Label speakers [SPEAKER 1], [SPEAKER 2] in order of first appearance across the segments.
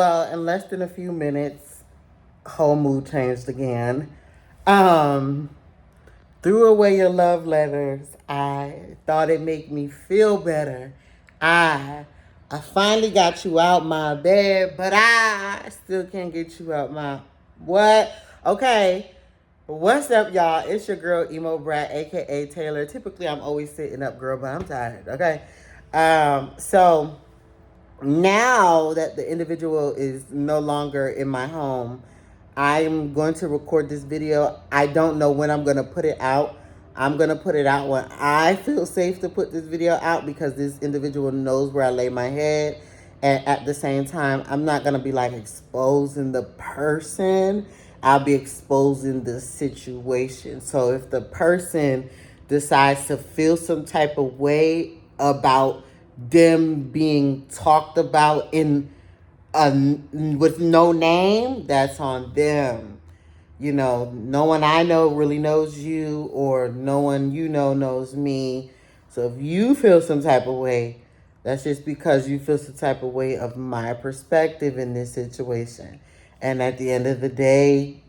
[SPEAKER 1] Well, in less than a few minutes, whole mood changed again. Um, Threw away your love letters. I thought it made me feel better. I I finally got you out my bed, but I still can't get you out my what? Okay. What's up, y'all? It's your girl Emo Brat, aka Taylor. Typically I'm always sitting up, girl, but I'm tired, okay? So now that the individual is no longer in my home, I'm going to record this video. I don't know when I'm going to put it out. I'm going to put it out when I feel safe to put this video out because this individual knows where I lay my head. And at the same time, I'm not going to be like exposing the person. I'll be exposing the situation. So if the person decides to feel some type of way about them being talked about in with no name, that's on them. You know, no one I know really knows you, or no one you know knows me. So if you feel some type of way, that's just because you feel some type of way of my perspective in this situation. And at the end of the day,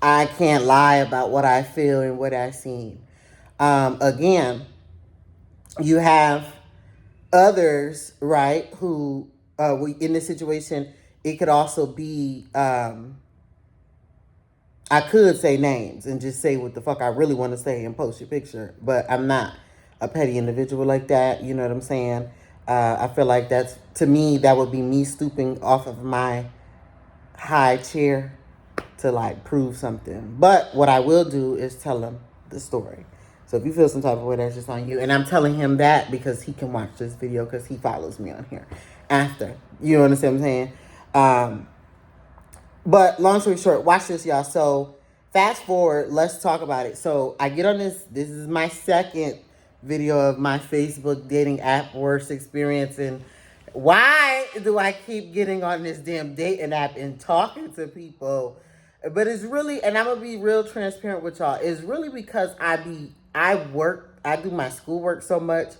[SPEAKER 1] I can't lie about what I feel and what I've seen. Again, you have others, right, who we in this situation, it could also be I could say names and just say what the fuck I really want to say and post your picture, but I'm not a petty individual like that. You know what I'm saying? I feel like that's, to me, that would be me stooping off of my high chair to like prove something. But what I will do is tell him the story. So if you feel some type of way, that's just on you. And I'm telling him that because he can watch this video because he follows me on here after. You understand what I'm saying? But long story short, watch this, y'all. So fast forward, let's talk about it. So I get on this. This is my second video of my Facebook dating app worst experience. And why do I keep getting on this damn dating app and talking to people? But it's really, and I'm gonna be real transparent with y'all. It's really because I do my schoolwork so much,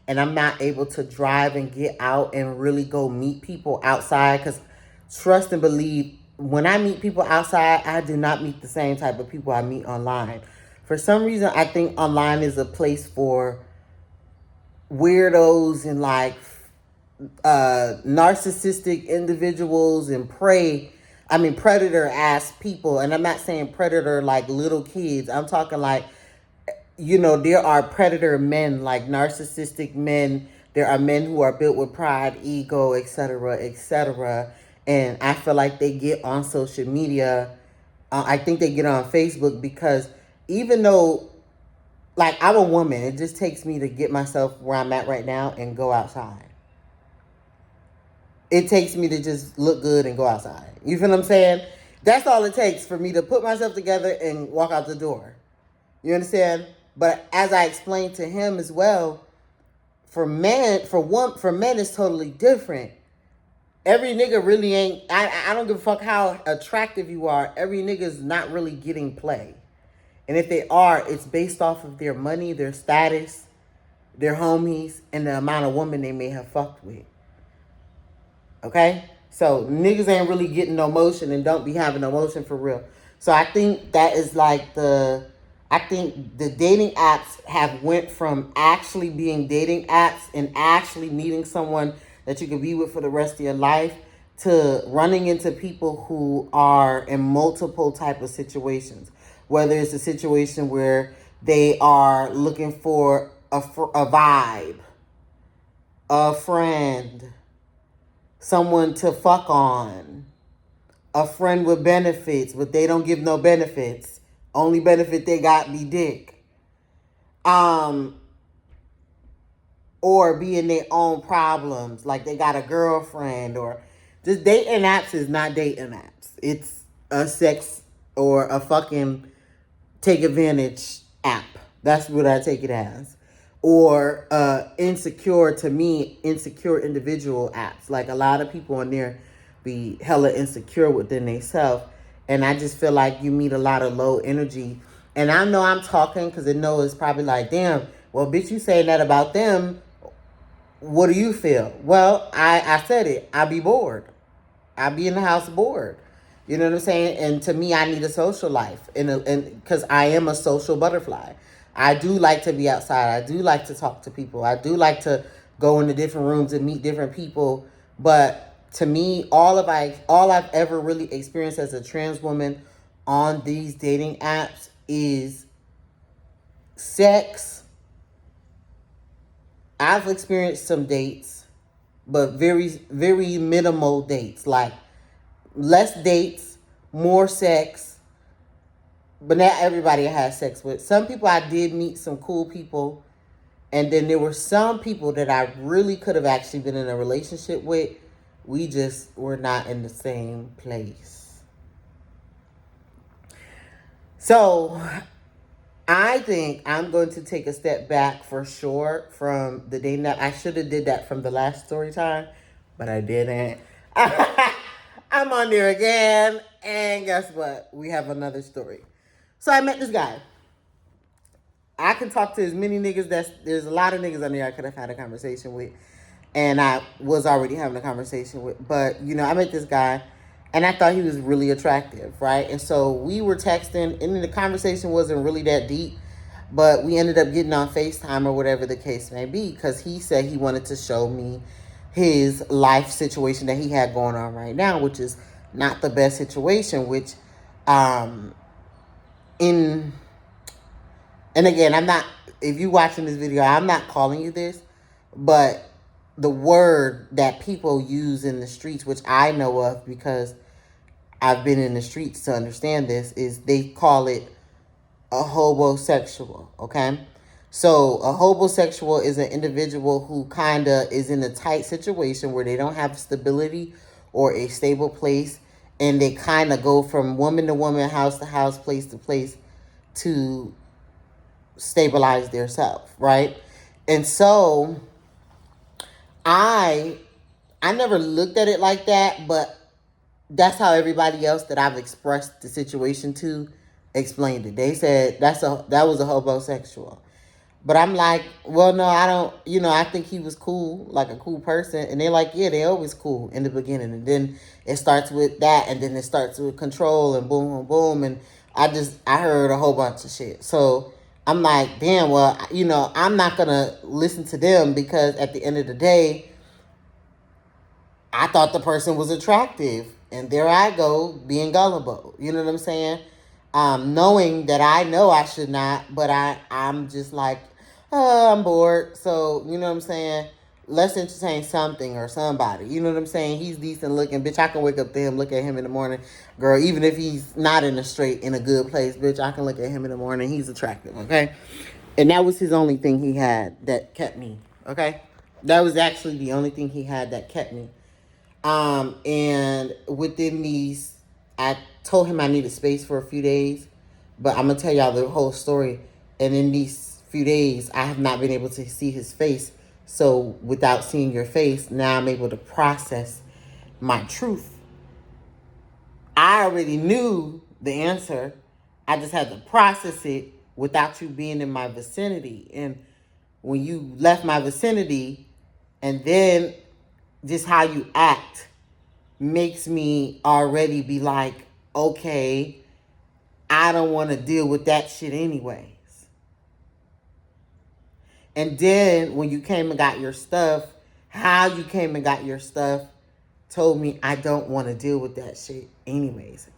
[SPEAKER 1] and I'm not able to drive and get out and really go meet people outside. Because trust and believe, when I meet people outside, I do not meet the same type of people I meet online. For some reason, I think online is a place for weirdos and like narcissistic individuals and predator ass people. And I'm not saying predator like little kids. I'm talking like, you know, there are predator men, like narcissistic men. There are men who are built with pride, ego, etc., etc. And I feel like they get on social media. I think they get on Facebook because even though, like, I'm a woman, it just takes me to get myself where I'm at right now and go outside. It takes me to just look good and go outside. You feel what I'm saying? That's all it takes for me to put myself together and walk out the door. You understand? But as I explained to him as well, for men, for men, it's totally different. Every nigga really ain't. I don't give a fuck how attractive you are. Every nigga's not really getting play, and if they are, it's based off of their money, their status, their homies, and the amount of women they may have fucked with. Okay? So niggas ain't really getting no motion and don't be having no motion for real. So I think that is like I think the dating apps have went from actually being dating apps and actually meeting someone that you can be with for the rest of your life to running into people who are in multiple type of situations. Whether it's a situation where they are looking for a vibe, a friend, someone to fuck on, a friend with benefits, but they don't give no benefits. Only benefit they got be dick. Or being their own problems, like they got a girlfriend, or just dating apps is not dating apps. It's a sex or a fucking take advantage app. That's what I take it as. Or insecure, to me, insecure individual apps. Like a lot of people on there be hella insecure within themselves. And I just feel like you meet a lot of low energy. And I know I'm talking because I know it's probably like, damn, well, bitch, you saying that about them. What do you feel? Well, I said it. I be bored. I be in the house bored. You know what I'm saying? And to me, I need a social life, and because I am a social butterfly. I do like to be outside. I do like to talk to people. I do like to go into different rooms and meet different people. But to me, all I've ever really experienced as a trans woman on these dating apps is sex. I've experienced some dates, but very, very minimal dates. Like less dates, more sex. But not everybody I had sex with. Some people I did meet some cool people. And then there were some people that I really could have actually been in a relationship with. We just were not in the same place. So I think I'm going to take a step back for sure from the dating app. I should have did that from the last story time, but I didn't. I'm on there again, and guess what? We have another story. So I met this guy. I can talk to as many niggas. There's a lot of niggas on there I could have had a conversation with, and I was already having a conversation with. But I met this guy, and I thought he was really attractive, right? And so we were texting, and the conversation wasn't really that deep, but we ended up getting on FaceTime or whatever the case may be, because he said he wanted to show me his life situation that he had going on right now, which is not the best situation. Which, in and again, I'm not, if you watching this video, I'm not calling you this, but the word that people use in the streets, which I know of because I've been in the streets to understand this, is they call it a homosexual, okay? So a homosexual is an individual who kind of is in a tight situation where they don't have stability or a stable place, and they kind of go from woman to woman, house to house, place to place to stabilize their self, right? And so I never looked at it like that, but that's how everybody else that I've expressed the situation to explained it. They said that was a homosexual. But I'm like, well, no, I don't, I think he was cool, like a cool person. And they're like, yeah, they always cool in the beginning. And then it starts with that, and then it starts with control and boom, boom, boom. And I heard a whole bunch of shit. So I'm like, damn, well, I'm not going to listen to them, because at the end of the day, I thought the person was attractive. And there I go, being gullible. You know what I'm saying? Knowing that I know I should not, but I'm just like, oh, I'm bored. So, you know what I'm saying? Let's entertain something or somebody. You know what I'm saying? He's decent looking. Bitch, I can wake up to him, look at him in the morning. Girl, even if he's not in a good place, bitch, I can look at him in the morning. He's attractive, okay? And that was his only thing he had that kept me, okay? That was actually the only thing he had that kept me. And within these, I told him I needed space for a few days, but I'm going to tell y'all the whole story. And in these few days, I have not been able to see his face. So without seeing your face, now I'm able to process my truth. I already knew the answer. I just had to process it without you being in my vicinity. And when you left my vicinity, and then just how you act makes me already be like, okay, I don't want to deal with that shit anyways. And then when you came and got your stuff, how you came and got your stuff told me I don't want to deal with that shit anyways.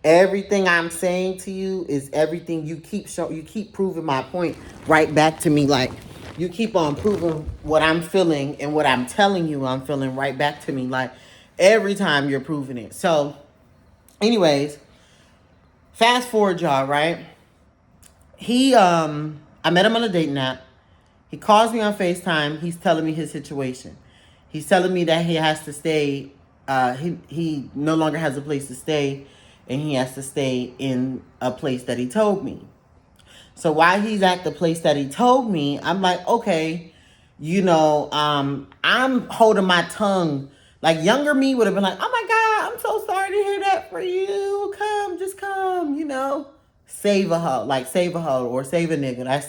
[SPEAKER 1] Everything I'm saying to you is everything you keep proving my point right back to me. Like, you keep on proving what I'm feeling and what I'm telling you I'm feeling right back to me. Like, every time you're proving it. So, anyways, fast forward, y'all, right? I met him on a dating app. He calls me on FaceTime. He's telling me his situation. He's telling me that he has to stay. He no longer has a place to stay, and he has to stay in a place that he told me. So while he's at the place that he told me, I'm like, okay, I'm holding my tongue. Like, younger me would have been like, oh my God, I'm so sorry to hear that for you. Just come, save a hoe, or save a nigga. That's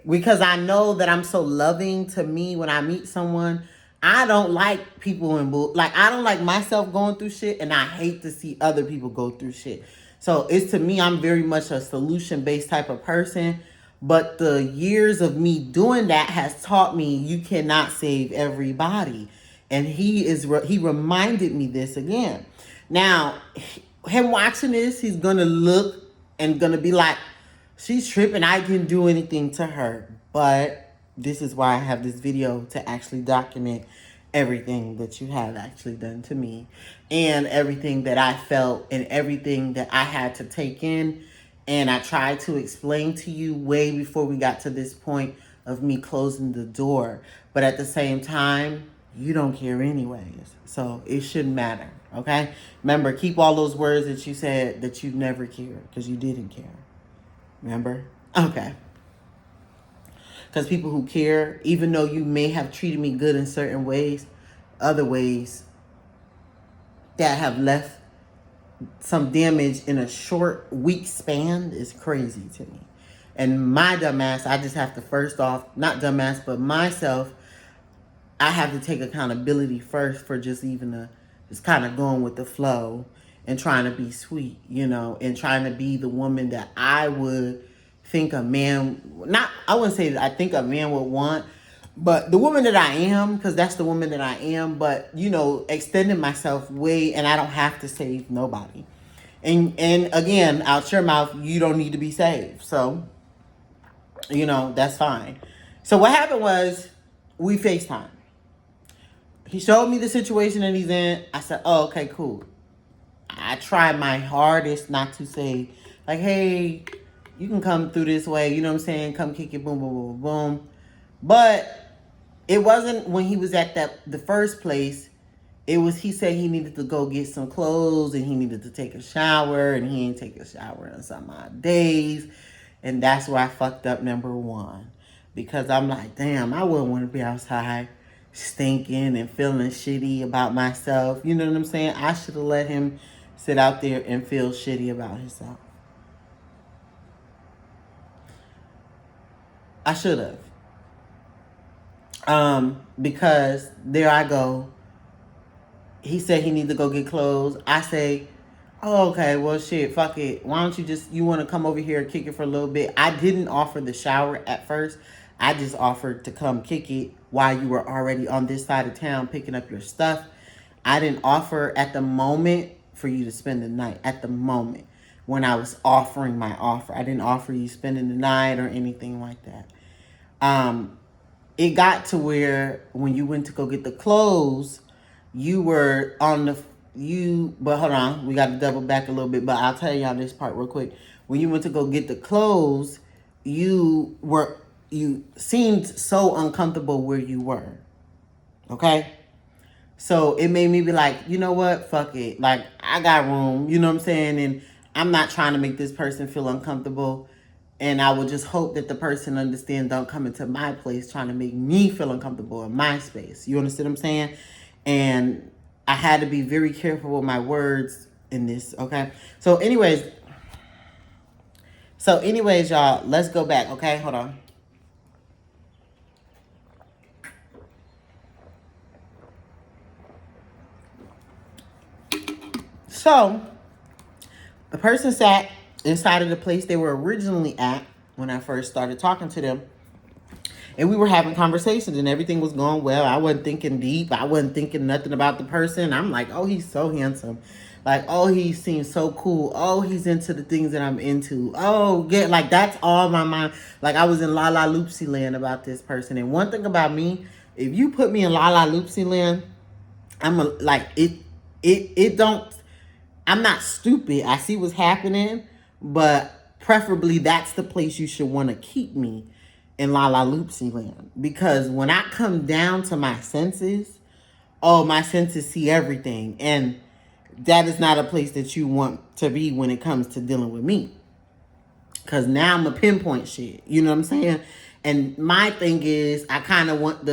[SPEAKER 1] because I know that I'm so loving to me when I meet someone. I don't like people in like I don't like myself going through shit, and I hate to see other people go through shit. So it's, to me, I'm very much a solution based type of person. But the years of me doing that has taught me you cannot save everybody. And he reminded me this again. Now, him watching this, he's gonna look and gonna be like, she's tripping. I didn't do anything to her. But this is why I have this video, to actually document everything that you have actually done to me, and everything that I felt, and everything that I had to take in. And I tried to explain to you way before we got to this point of me closing the door. But at the same time, you don't care anyways. So it shouldn't matter, okay? Remember, keep all those words that you said that you never cared, because you didn't care. Remember? Okay. Because people who care, even though you may have treated me good in certain ways, other ways that have left some damage in a short, week span is crazy to me. And my dumbass, I just have to first off, not dumbass, but myself, I have to take accountability first for just just kind of going with the flow and trying to be sweet, and trying to be the woman that I would think a man, I wouldn't say that I think a man would want, but the woman that I am, because that's the woman that I am, but, extending myself way, and I don't have to save nobody. And again, out your mouth, you don't need to be saved. So, that's fine. So what happened was, we FaceTime. He showed me the situation that he's in. I said, oh, okay, cool. I tried my hardest not to say, like, hey, you can come through this way. You know what I'm saying? Come kick it, boom, boom, boom, boom. But it wasn't when he was at the first place. It was, he said he needed to go get some clothes and he needed to take a shower, and he ain't take a shower in some odd days. And that's where I fucked up, number one. Because I'm like, damn, I wouldn't want to be outside stinking and feeling shitty about myself. You know what I'm saying? I should have let him sit out there and feel shitty about himself. I should have. Because there I go. He said he needs to go get clothes. I say, oh, okay, well, shit, fuck it. Why don't you want to come over here and kick it for a little bit? I didn't offer the shower at first. I just offered to come kick it while you were already on this side of town picking up your stuff. I didn't offer at the moment for you to spend the night. At the moment when I was offering my offer, I didn't offer you spending the night or anything like that. It got to where when you went to go get the clothes, you were on but hold on, we got to double back a little bit, but I'll tell y'all this part real quick. When you went to go get the clothes, you seemed so uncomfortable where you were. Okay? So it made me be like, you know what? Fuck it. Like, I got room, you know what I'm saying? And I'm not trying to make this person feel uncomfortable. And I would just hope that the person understand, don't come into my place trying to make me feel uncomfortable in my space. You understand what I'm saying? And I had to be very careful with my words in this, okay? So anyways, y'all, let's go back, okay? Hold on. So, the person sat inside of the place they were originally at when I first started talking to them. And we were having conversations and everything was going well. I wasn't thinking deep. I wasn't thinking nothing about the person. I'm like, oh, he's so handsome. Like, oh, he seems so cool. Oh, he's into the things that I'm into. Oh, yeah, like that's all my mind. Like I was in La La Loopsy land about this person. And one thing about me, if you put me in La La Loopsy land, I'm not stupid. I see what's happening, but preferably that's the place you should want to keep me, in La La Loopsy land. Because when I come down to my senses, my senses see everything. And that is not a place that you want to be when it comes to dealing with me. Because now I'm a pinpoint shit. You know what I'm saying? And my thing is, I kind of want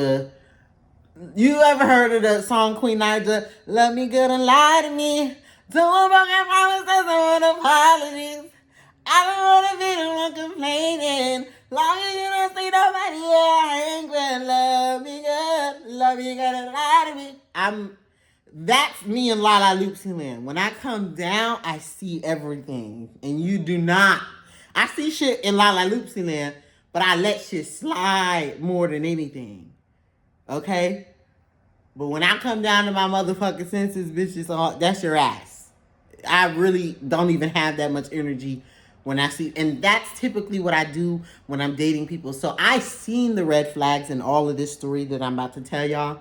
[SPEAKER 1] you ever heard of the song Queen Naija? Love me good and lie to me. Don't broken promises and apologies. I don't wanna be the one complaining. Long as you don't see nobody, I ain't gonna love me good. Love me good and lie to me. That's me and Lala Loopsy Land. When I come down, I see everything. And you do not. I see shit in Lala Loopsy Land, but I let shit slide more than anything. Okay? But when I come down to my motherfucking senses, bitches, that's your ass. I really don't even have that much energy when I see, and that's typically what I do when I'm dating people. So I seen the red flags in all of this story that I'm about to tell y'all.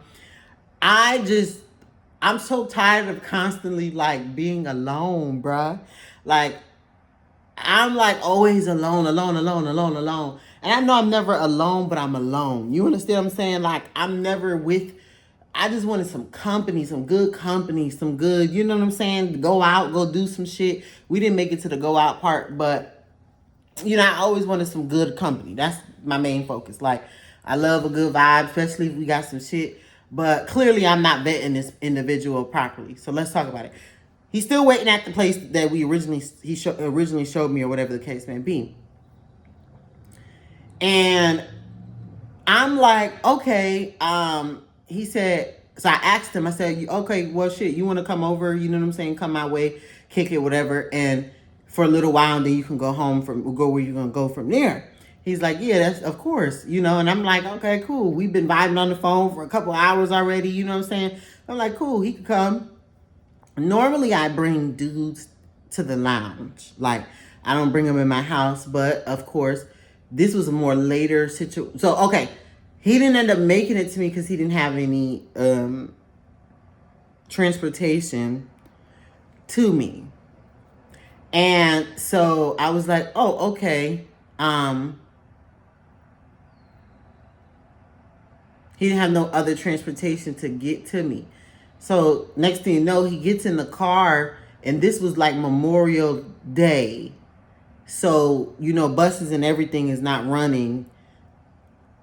[SPEAKER 1] I'm so tired of constantly like being alone, bruh. Like, I'm like always alone. And I know I'm never alone, but I'm alone. You understand what I'm saying? Like, I'm never with, I just wanted some company, some good, you know what I'm saying? Go out, go do some shit. We didn't make it to the go out part, but you know, I always wanted some good company. That's my main focus. Like, I love a good vibe, especially if we got some shit. But clearly, I'm not vetting this individual properly. So let's talk about it. He's still waiting at the place that he originally showed me, or whatever the case may be. And I'm like, okay. He said. So I asked him. I said, okay, well, shit. You want to come over? You know what I'm saying? Come my way, kick it, whatever. And for a little while, and then you can go go where you're gonna go from there. He's like, yeah, that's of course, you know. And I'm like, okay, cool. We've been vibing on the phone for a couple hours already. You know what I'm saying? I'm like, cool. He could come. Normally, I bring dudes to the lounge. Like, I don't bring them in my house, but of course, this was a more later situation. So, okay, he didn't end up making it to me because he didn't have any transportation to me. And so I was like, oh, okay. He didn't have no other transportation to get to me. So next thing you know, he gets in the car, and this was like Memorial Day. So, you know, buses and everything is not running.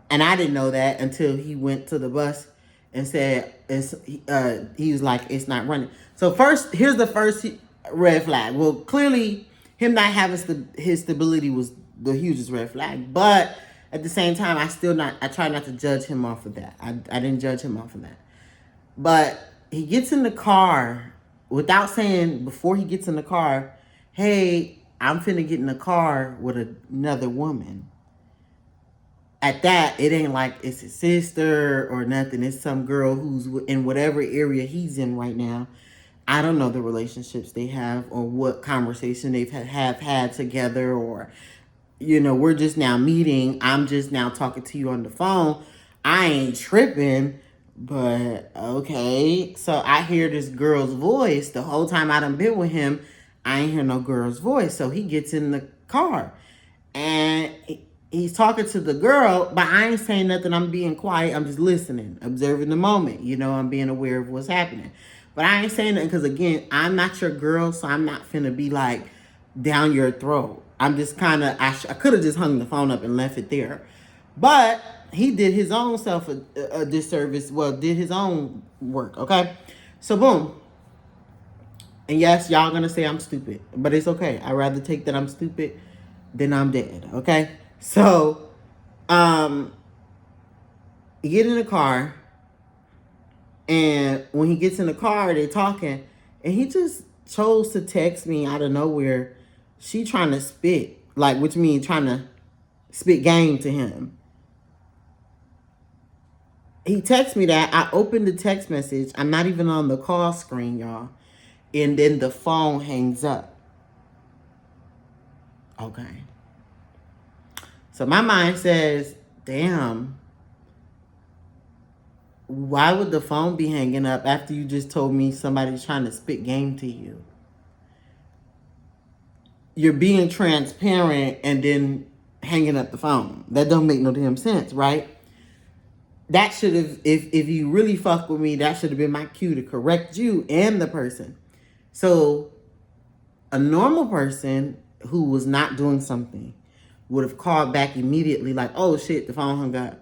[SPEAKER 1] And I didn't know that until he went to the bus and said, he was like, it's not running. So here's the first red flag. Well, clearly him not having his stability was the hugest red flag. But at the same time, I try not to judge him off of that. I didn't judge him off of that. But he gets in the car without saying, before he gets in the car, hey, I'm finna get in the car with another woman. At that, it ain't like it's his sister or nothing. It's some girl who's in whatever area he's in right now. I don't know the relationships they have or what conversation they've had together, or, you know, we're just now meeting. I'm just now talking to you on the phone. I ain't tripping, but okay. So I hear this girl's voice. The whole time I done been with him, I ain't hear no girl's voice. So he gets in the car and he's talking to the girl, but I ain't saying nothing. I'm being quiet. I'm just listening, observing the moment. You know, I'm being aware of what's happening. But I ain't saying nothing because, again, I'm not your girl, so I'm not finna be, like, down your throat. I'm just kind of, I could have just hung the phone up and left it there. But he did his own self a disservice, did his own work, okay? So, boom. And yes, y'all gonna say I'm stupid, but it's okay. I'd rather take that I'm stupid than I'm dead, okay? So, you get in the car, and when he gets in the car, they're talking, and he just chose to text me out of nowhere. She trying to spit, like, which means trying to spit game to him. He texts me that. I opened the text message. I'm not even on the call screen, y'all. And then the phone hangs up. Okay. So my mind says, damn, why would the phone be hanging up after you just told me somebody's trying to spit game to you? You're being transparent and then hanging up the phone. That don't make no damn sense, right? That should have, if you really fuck with me, that should have been my cue to correct you and the person. So a normal person who was not doing something would have called back immediately like, oh shit, the phone hung up.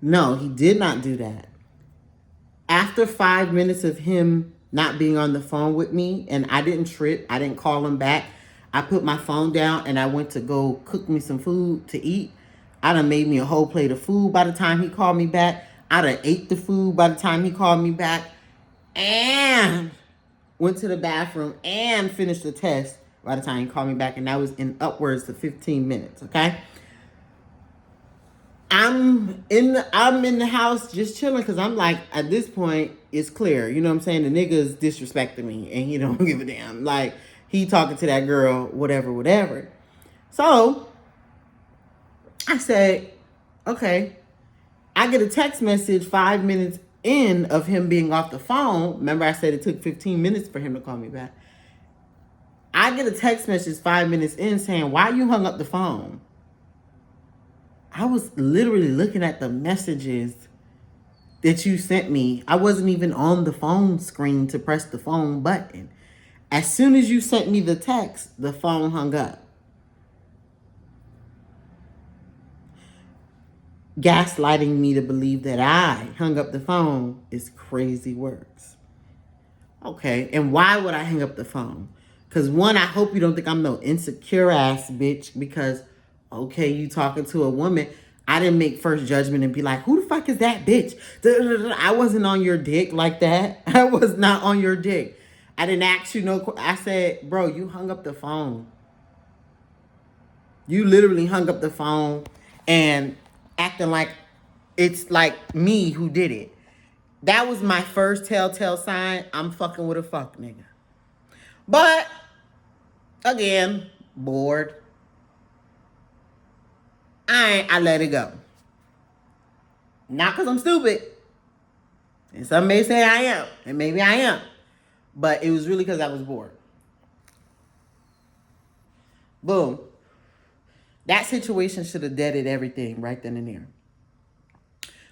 [SPEAKER 1] No, he did not do that. After 5 minutes of him not being on the phone with me, and I didn't trip, I didn't call him back, I put my phone down and I went to go cook me some food to eat. I done made me a whole plate of food by the time he called me back. I done ate the food by the time he called me back. And went to the bathroom and finished the test by the time he called me back. And that was in upwards to 15 minutes, okay? I'm in the house just chilling because I'm like, at this point, it's clear. You know what I'm saying? The nigga's disrespecting me and he don't give a damn. Like, he talking to that girl, whatever. So, I said, okay. I get a text message 5 minutes in of him being off the phone. Remember I said it took 15 minutes for him to call me back. I get a text message 5 minutes in saying, why you hung up the phone? I was literally looking at the messages that you sent me. I wasn't even on the phone screen to press the phone button. As soon as you sent me the text, the phone hung up. Gaslighting me to believe that I hung up the phone is crazy works. Okay, and why would I hang up the phone? Because one, I hope you don't think I'm no insecure ass bitch because, okay, you talking to a woman. I didn't make first judgment and be like, who the fuck is that bitch? I wasn't on your dick like that. I was not on your dick. I didn't ask you no. I said, bro, you hung up the phone. You literally hung up the phone and acting like it's like me who did it. That was my first telltale sign. I'm fucking with a fuck nigga. But, again, bored. I let it go. Not because I'm stupid. And some may say I am. And maybe I am. But it was really because I was bored. Boom. That situation should have deaded everything right then and there.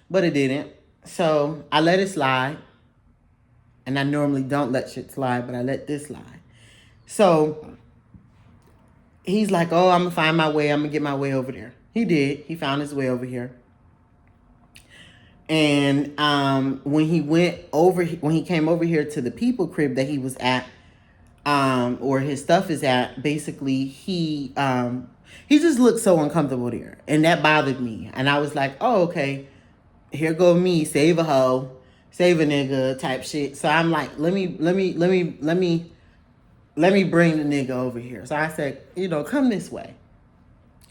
[SPEAKER 1] But it didn't. So I let it slide. And I normally don't let shit slide, but I let this slide. So he's like, oh, I'm going to find my way. I'm going to get my way over there. He did. He found his way over here. And when he came over here to the people crib that he was at, or his stuff is at, basically he just looked so uncomfortable there. And that bothered me. And I was like, oh, okay, here go me, save a hoe, save a nigga type shit. So I'm like, let me bring the nigga over here. So I said, come this way.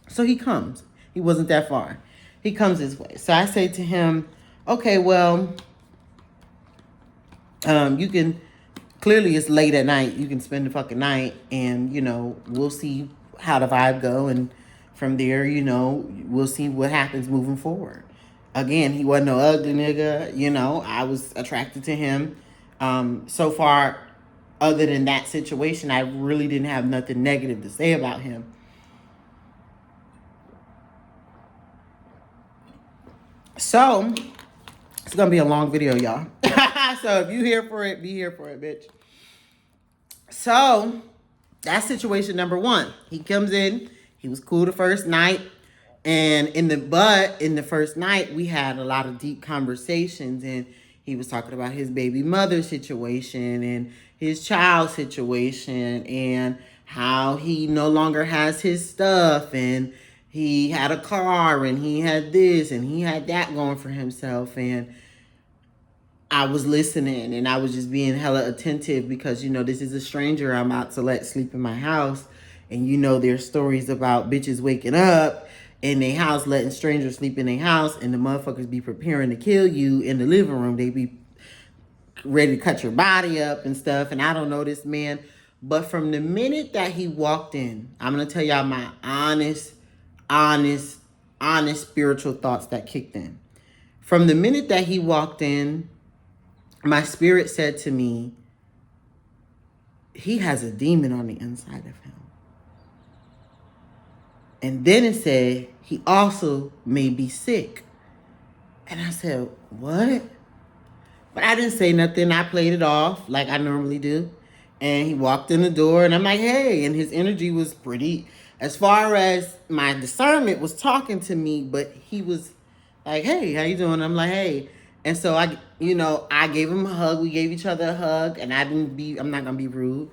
[SPEAKER 1] So he comes. He wasn't that far. He comes this way. So I say to him, okay, well, you can, clearly it's late at night. You can spend the fucking night and, we'll see how the vibe go. And from there, we'll see what happens moving forward. Again, he wasn't no ugly nigga. I was attracted to him. So far, other than that situation, I really didn't have nothing negative to say about him. So, it's going to be a long video, y'all. So, if you here for it, be here for it, bitch. So, that's situation number one. He comes in. He was cool the first night. And in the first night, we had a lot of deep conversations. And he was talking about his baby mother situation and his child situation and how he no longer has his stuff and he had a car and he had this and he had that going for himself. And I was listening and I was just being hella attentive because, this is a stranger I'm out to let sleep in my house. And, there's stories about bitches waking up in their house, letting strangers sleep in their house, and the motherfuckers be preparing to kill you in the living room. They be ready to cut your body up and stuff. And I don't know this man. But from the minute that he walked in, I'm going to tell y'all my honest spiritual thoughts that kicked in. From the minute that he walked in, my spirit said to me, he has a demon on the inside of him. And then it said, he also may be sick. And I said, what? But I didn't say nothing. I played it off like I normally do. And he walked in the door and I'm like, hey. And his energy was pretty, as far as my discernment was talking to me, but he was like, hey, how you doing? I'm like, hey. And so I gave him a hug. We gave each other a hug and I'm not going to be rude.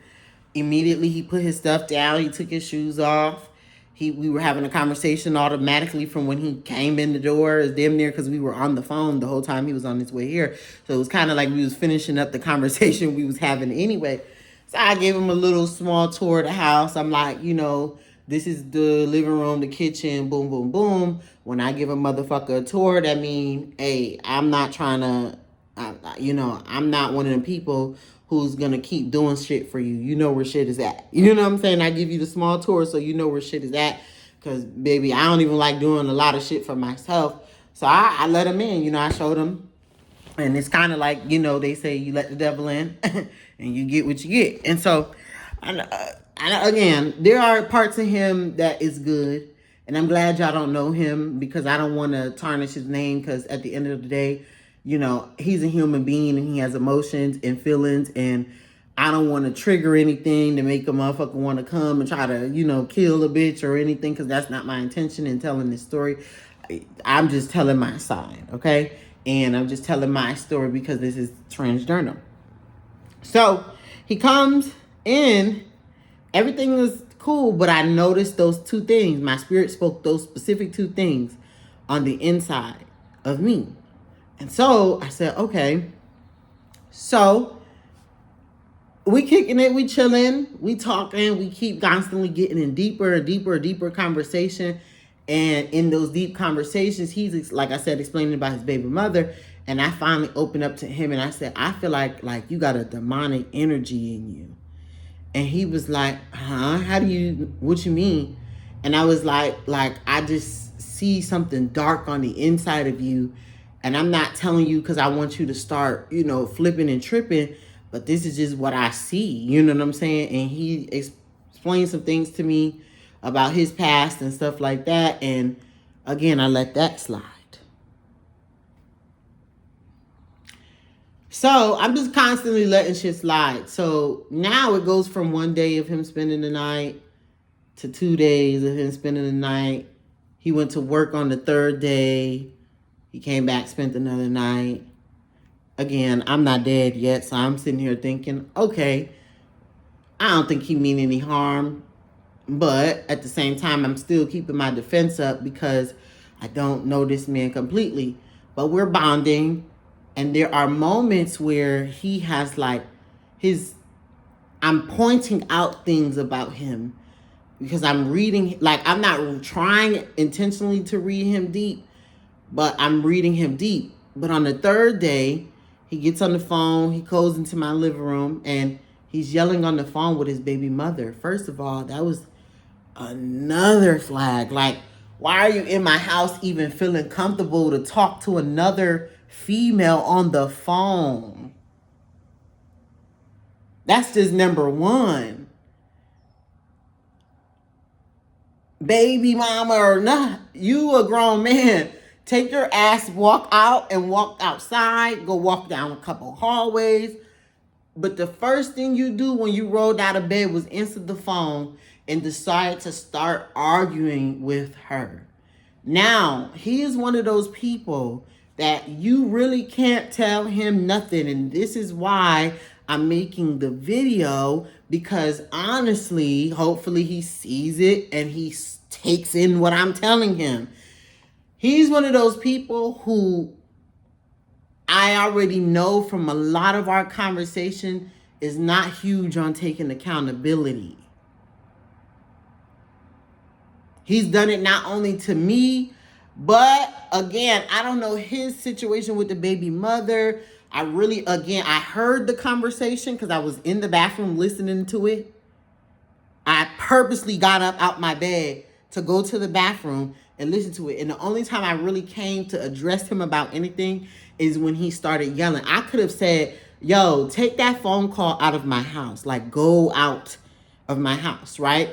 [SPEAKER 1] Immediately he put his stuff down. He took his shoes off. We were having a conversation automatically from when he came in the door. It's damn near because we were on the phone the whole time he was on his way here. So it was kind of like we was finishing up the conversation we was having anyway. So I gave him a little small tour of the house. I'm like, this is the living room, the kitchen, boom, boom, boom. When I give a motherfucker a tour, that mean, hey, I'm not trying to, I'm not one of them people who's going to keep doing shit for you. You know where shit is at. You know what I'm saying? I give you the small tour so you know where shit is at. Because, baby, I don't even like doing a lot of shit for myself. So I let him in. I showed him. And it's kind of like, they say you let the devil in and you get what you get. And so, again, there are parts of him that is good. And I'm glad y'all don't know him because I don't want to tarnish his name because at the end of the day, he's a human being and he has emotions and feelings. And I don't want to trigger anything to make a motherfucker want to come and try to, kill a bitch or anything because that's not my intention in telling this story. I'm just telling my side, okay? And I'm just telling my story because this is TRANS-JORNAL. So he comes in, everything was cool, but I noticed those two things. My spirit spoke those specific two things on the inside of me. And so I said, okay, so we kicking it, we chilling, we talking, we keep constantly getting in deeper and deeper conversation. And in those deep conversations, he's, like I said, explaining about his baby mother. And I finally opened up to him and I said, I feel like you got a demonic energy in you. And he was like, huh? What you mean? And I was like, I just see something dark on the inside of you. And I'm not telling you because I want you to start, flipping and tripping. But this is just what I see. You know what I'm saying? And he explained some things to me about his past and stuff like that. And again, I let that slide. So I'm just constantly letting shit slide. So now it goes from 1 day of him spending the night to 2 days of him spending the night. He went to work on the 3rd day. He came back, spent another night. Again, I'm not dead yet, so I'm sitting here thinking, okay, I don't think he mean any harm. But at the same time, I'm still keeping my defense up because I don't know this man completely. But we're bonding. And there are moments where he has I'm pointing out things about him because I'm reading, I'm not trying intentionally to read him deep, but I'm reading him deep. But on the 3rd day, he gets on the phone, he goes into my living room, and he's yelling on the phone with his baby mother. First of all, that was another flag. Why are you in my house even feeling comfortable to talk to another female on the phone? That's just number one. Baby mama or not, you a grown man. Take your ass, walk out and walk outside. Go walk down a couple hallways. But the first thing you do when you rolled out of bed was answer the phone and decide to start arguing with her. Now, he is one of those people that you really can't tell him nothing. And this is why I'm making the video, because honestly, hopefully he sees it and he takes in what I'm telling him. He's one of those people who I already know from a lot of our conversation is not huge on taking accountability. He's done it not only to me, but again, I don't know his situation with the baby mother. I heard the conversation because I was in the bathroom listening to it. I purposely got up out my bed to go to the bathroom and listen to it. And the only time I really came to address him about anything is when he started yelling. I could have said, yo, take that phone call out of my house. Go out of my house, right?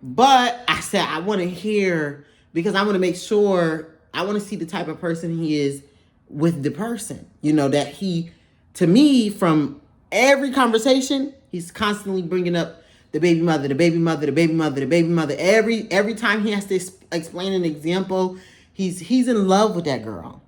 [SPEAKER 1] But I said, I want to hear, because I want to make sure, I want to see the type of person he is with the person. That he, to me, from every conversation, he's constantly bringing up the baby mother, the baby mother, the baby mother, the baby mother. Every time he has to explain an example, he's in love with that girl.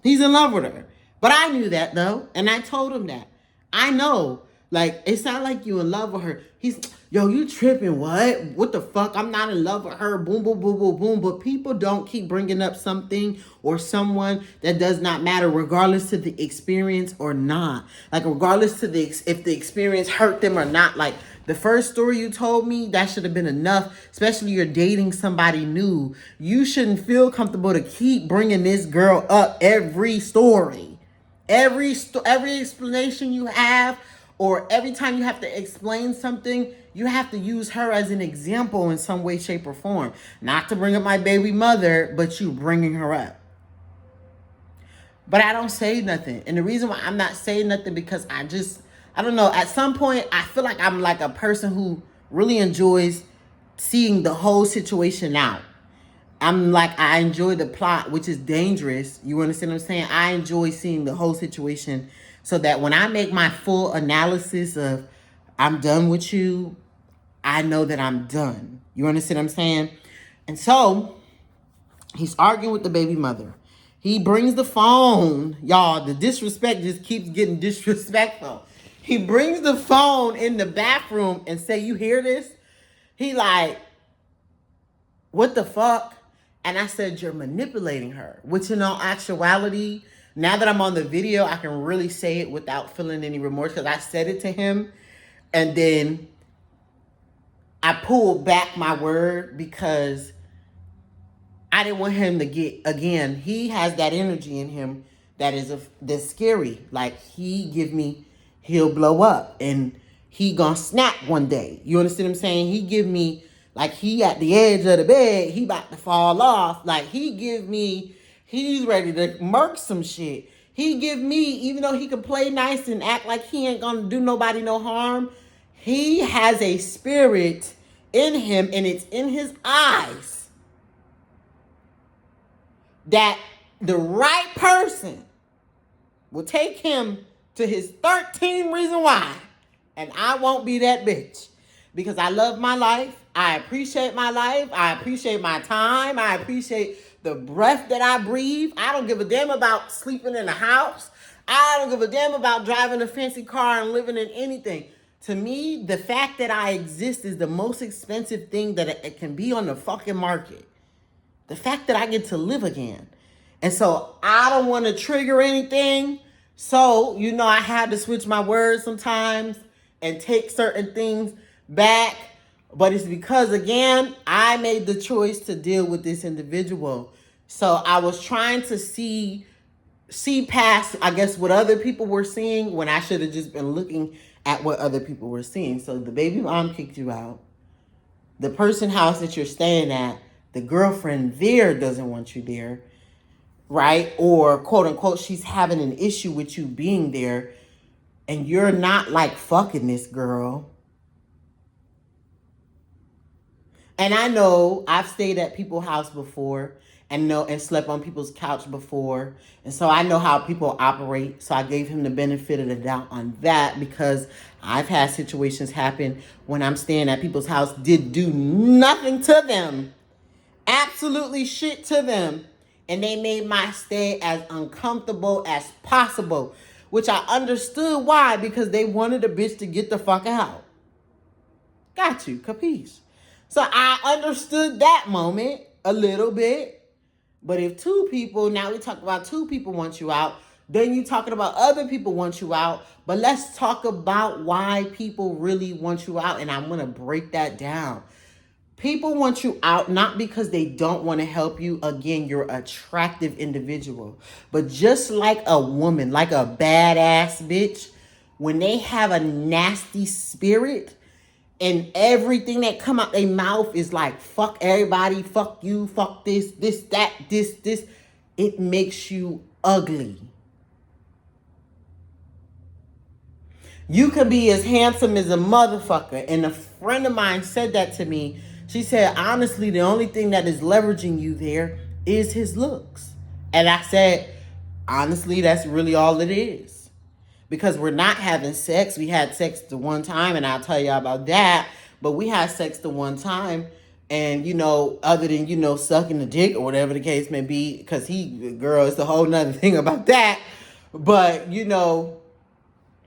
[SPEAKER 1] He's in love with her. But I knew that, though, and I told him that. I know Like, it's not like you in love with her. He's, yo, you tripping, what? What the fuck? I'm not in love with her. Boom, boom, boom, boom, boom. But people don't keep bringing up something or someone that does not matter, regardless to the experience or not. Like, regardless to if the experience hurt them or not. Like, the first story you told me, that should have been enough. Especially you're dating somebody new. You shouldn't feel comfortable to keep bringing this girl up every story. Every explanation you have, or every time you have to explain something, you have to use her as an example in some way, shape, or form. Not to bring up my baby mother, but you bringing her up. But I don't say nothing. And the reason why I'm not saying nothing, because I don't know, at some point, I feel like I'm like a person who really enjoys seeing the whole situation out. I'm like, I enjoy the plot, which is dangerous. You understand what I'm saying? I enjoy seeing the whole situation so that when I make my full analysis of I'm done with you, I know that I'm done. You understand what I'm saying? And so he's arguing with the baby mother. He brings the phone. Y'all, the disrespect just keeps getting disrespectful. He brings the phone in the bathroom and say, you hear this? He like, what the fuck? And I said, you're manipulating her. Which in all actuality, now that I'm on the video, I can really say it without feeling any remorse, because I said it to him. And then I pulled back my word because I didn't want him to get, again, he has that energy in him that's scary. Like, he'll blow up and he gonna snap one day. You understand what I'm saying? He give me, like, he at the edge of the bed, he about to fall off. Like, he's ready to murk some shit. He give me, even though he can play nice and act like he ain't gonna do nobody no harm, he has a spirit in him, and it's in his eyes, that the right person will take him to his 13th reason why. And I won't be that bitch. Because I love my life. I appreciate my life. I appreciate my time. I appreciate the breath that I breathe. I don't give a damn about sleeping in a house. I don't give a damn about driving a fancy car and living in anything. To me, the fact that I exist is the most expensive thing that it can be on the fucking market. The fact that I get to live again. And so I don't want to trigger anything. So, I had to switch my words sometimes and take certain things back. But it's because, again, I made the choice to deal with this individual. So I was trying to see past, I guess, what other people were seeing, when I should have just been looking at what other people were seeing. So the baby mom kicked you out. The person house that you're staying at, the girlfriend there doesn't want you there, right? Or quote unquote, she's having an issue with you being there, and you're not like fucking this girl. And I know I've stayed at people's house before and slept on people's couch before. And so I know how people operate. So I gave him the benefit of the doubt on that, because I've had situations happen when I'm staying at people's house, did do nothing to them. Absolutely shit to them. And they made my stay as uncomfortable as possible, which I understood why, because they wanted a bitch to get the fuck out. Got you, capiche? So I understood that moment a little bit. But if two people, now we talk about two people want you out, then you talking about other people want you out. But let's talk about why people really want you out. And I'm going to break that down. People want you out not because they don't want to help you. Again, you're an attractive individual. But just like a woman, like a badass bitch, when they have a nasty spirit and everything that come out their mouth is like, fuck everybody, fuck you, fuck this, that, this, it makes you ugly. You could be as handsome as a motherfucker. And a friend of mine said that to me. She said, honestly, the only thing that is leveraging you there is his looks. And I said, honestly, that's really all it is. Because we're not having sex. We had sex the one time, and I'll tell y'all about that. But we had sex the one time. And, other than, sucking the dick or whatever the case may be, because girl, it's a whole nother thing about that. But,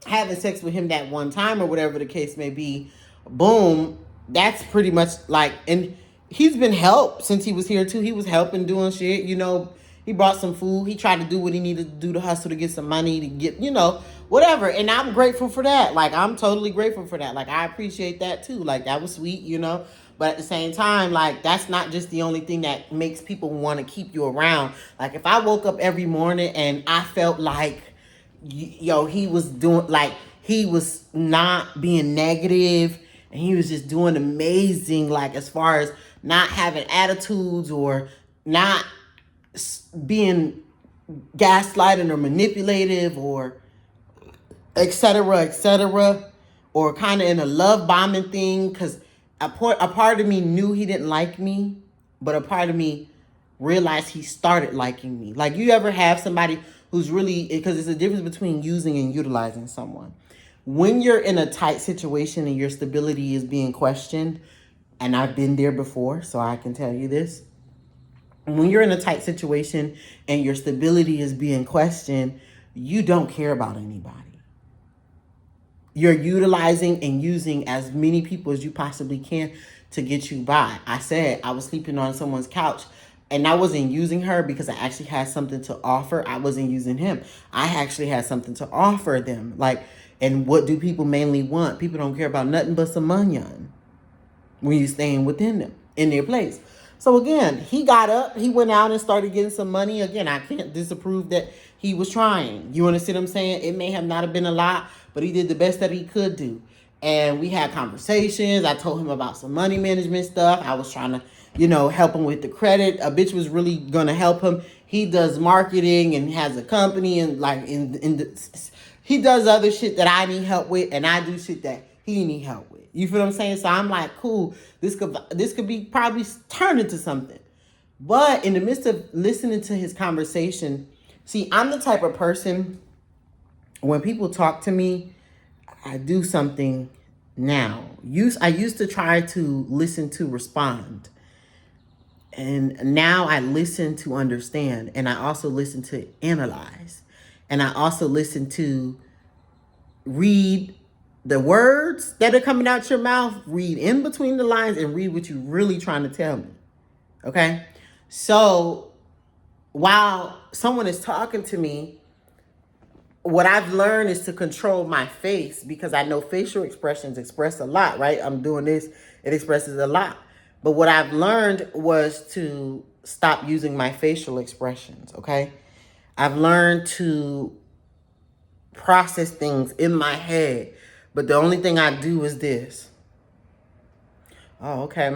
[SPEAKER 1] having sex with him that one time or whatever the case may be, boom, that's pretty much like, and he's been helped since he was here too. He was helping doing shit, you know. He brought some food. He tried to do what he needed to do to hustle to get some money to get, you know, whatever. And I'm grateful for that. Like, I'm totally grateful for that. Like, I appreciate that too. Like, that was sweet, you know. But at the same time, like, that's not just the only thing that makes people want to keep you around. Like, if I woke up every morning and I felt like, yo, he was doing, like, he was not being negative and he was just doing amazing, like, as far as not having attitudes or not being gaslighting or manipulative or etc., or kind of in a love bombing thing, because a part of me knew he didn't like me, but a part of me realized he started liking me. Like, you ever have somebody who's really, because there's a difference between using and utilizing someone. When you're in a tight situation and your stability is being questioned, and I've been there before, so I can tell you this. When you're in a tight situation and your stability is being questioned, you don't care about anybody. You're utilizing and using as many people as you possibly can to get you by. I said I was sleeping on someone's couch and I wasn't using her because I actually had something to offer. I wasn't using him. I actually had something to offer them. Like, and what do people mainly want? People don't care about nothing but some money when you're staying within them, in their place. So again, he got up, he went out and started getting some money. Again, I can't disapprove that he was trying. You understand what I'm saying? It may have not have been a lot, but he did the best that he could do. And we had conversations. I told him about some money management stuff. I was trying to, you know, help him with the credit. A bitch was really going to help him. He does marketing and has a company and like he does other shit that I need help with, and I do shit that he need help with. You feel what I'm saying? So I'm like, cool, this could be probably turned into something. But in the midst of listening to his conversation, see, I'm the type of person, when people talk to me, I do something now. I used to try to listen to respond. And now I listen to understand. And I also listen to analyze. And I also listen to read the words that are coming out your mouth, read in between the lines, and read what you're really trying to tell me. Okay? So while someone is talking to me, what I've learned is to control my face, because I know facial expressions express a lot, right? I'm doing this, it expresses a lot. But what I've learned was to stop using my facial expressions, okay? I've learned to process things in my head, but the only thing I do is this. Oh, okay,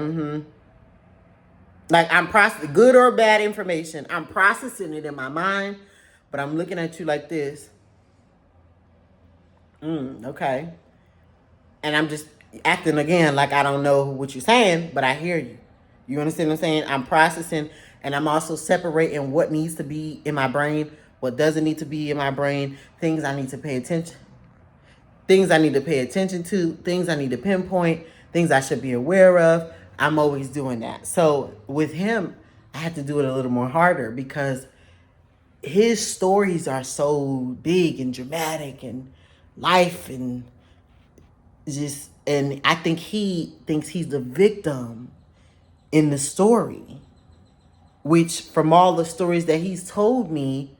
[SPEAKER 1] Like, I'm processing good or bad information. I'm processing it in my mind, but I'm looking at you like this. Okay. And I'm just acting again like I don't know what you're saying, but I hear you. You understand what I'm saying? I'm processing, and I'm also separating what needs to be in my brain, what doesn't need to be in my brain, things I need to pay attention, things I need to pay attention to, things I need to pinpoint, things I should be aware of. I'm always doing that. So with him, I had to do it a little more harder, because his stories are so big and dramatic and life and just, and I think he thinks he's the victim in the story, which from all the stories that he's told me,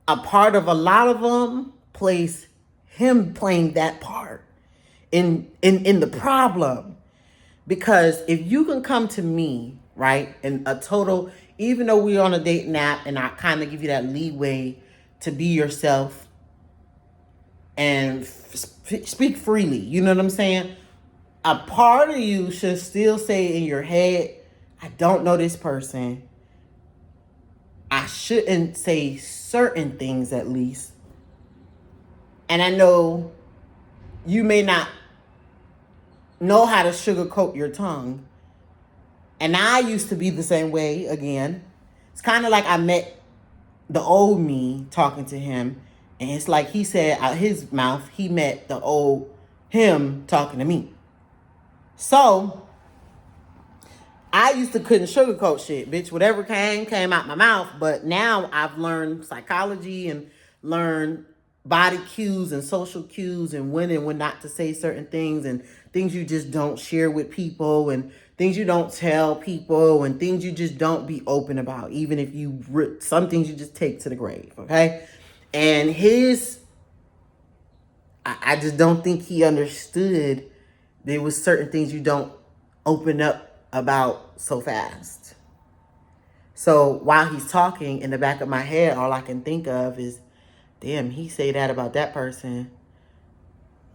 [SPEAKER 1] a part of a lot of them plays him playing that part in the problem. Because if you can come to me, right, and a total, even though we're on a dating app and I kind of give you that leeway to be yourself and speak freely, you know what I'm saying? A part of you should still say in your head, I don't know this person. I shouldn't say certain things, at least. And I know you may not know how to sugarcoat your tongue. And I used to be the same way again. It's kind of like I met the old me talking to him. And it's like he said out his mouth, he met the old him talking to me. So I used to couldn't sugarcoat shit, bitch. Whatever came out my mouth. But now I've learned psychology and learned body cues and social cues and when not to say certain things and things you just don't share with people and things you don't tell people and things you just don't be open about, even if some things you just take to the grave, okay? And I just don't think he understood there was certain things you don't open up about so fast. So while he's talking, in the back of my head, all I can think of is, damn, he say that about that person.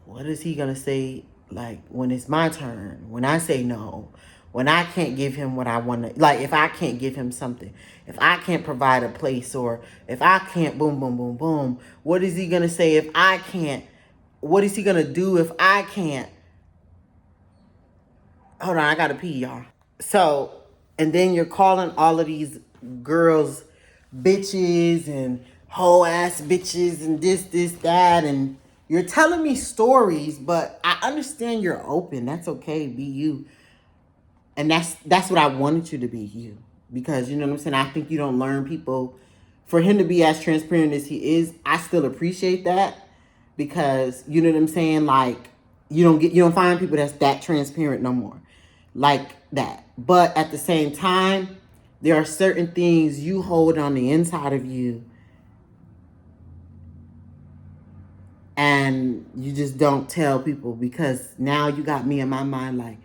[SPEAKER 1] What is he going to say, like, when it's my turn? When I say no? When I can't give him what I want to, like, if I can't give him something, if I can't provide a place, or if I can't boom, boom, boom, boom, what is he going to say if I can't? What is he going to do if I can't? Hold on, I got to pee, y'all. So, and then you're calling all of these girls bitches and whole ass bitches and this, that, and you're telling me stories, but I understand you're open. That's okay. Be you. And that's what I wanted you to be, you. Because, you know what I'm saying? I think you don't learn people. For him to be as transparent as he is, I still appreciate that. Because, you know what I'm saying? Like, you don't find people that's that transparent no more. Like that. But at the same time, there are certain things you hold on the inside of you and you just don't tell people, because now you got me in my mind like,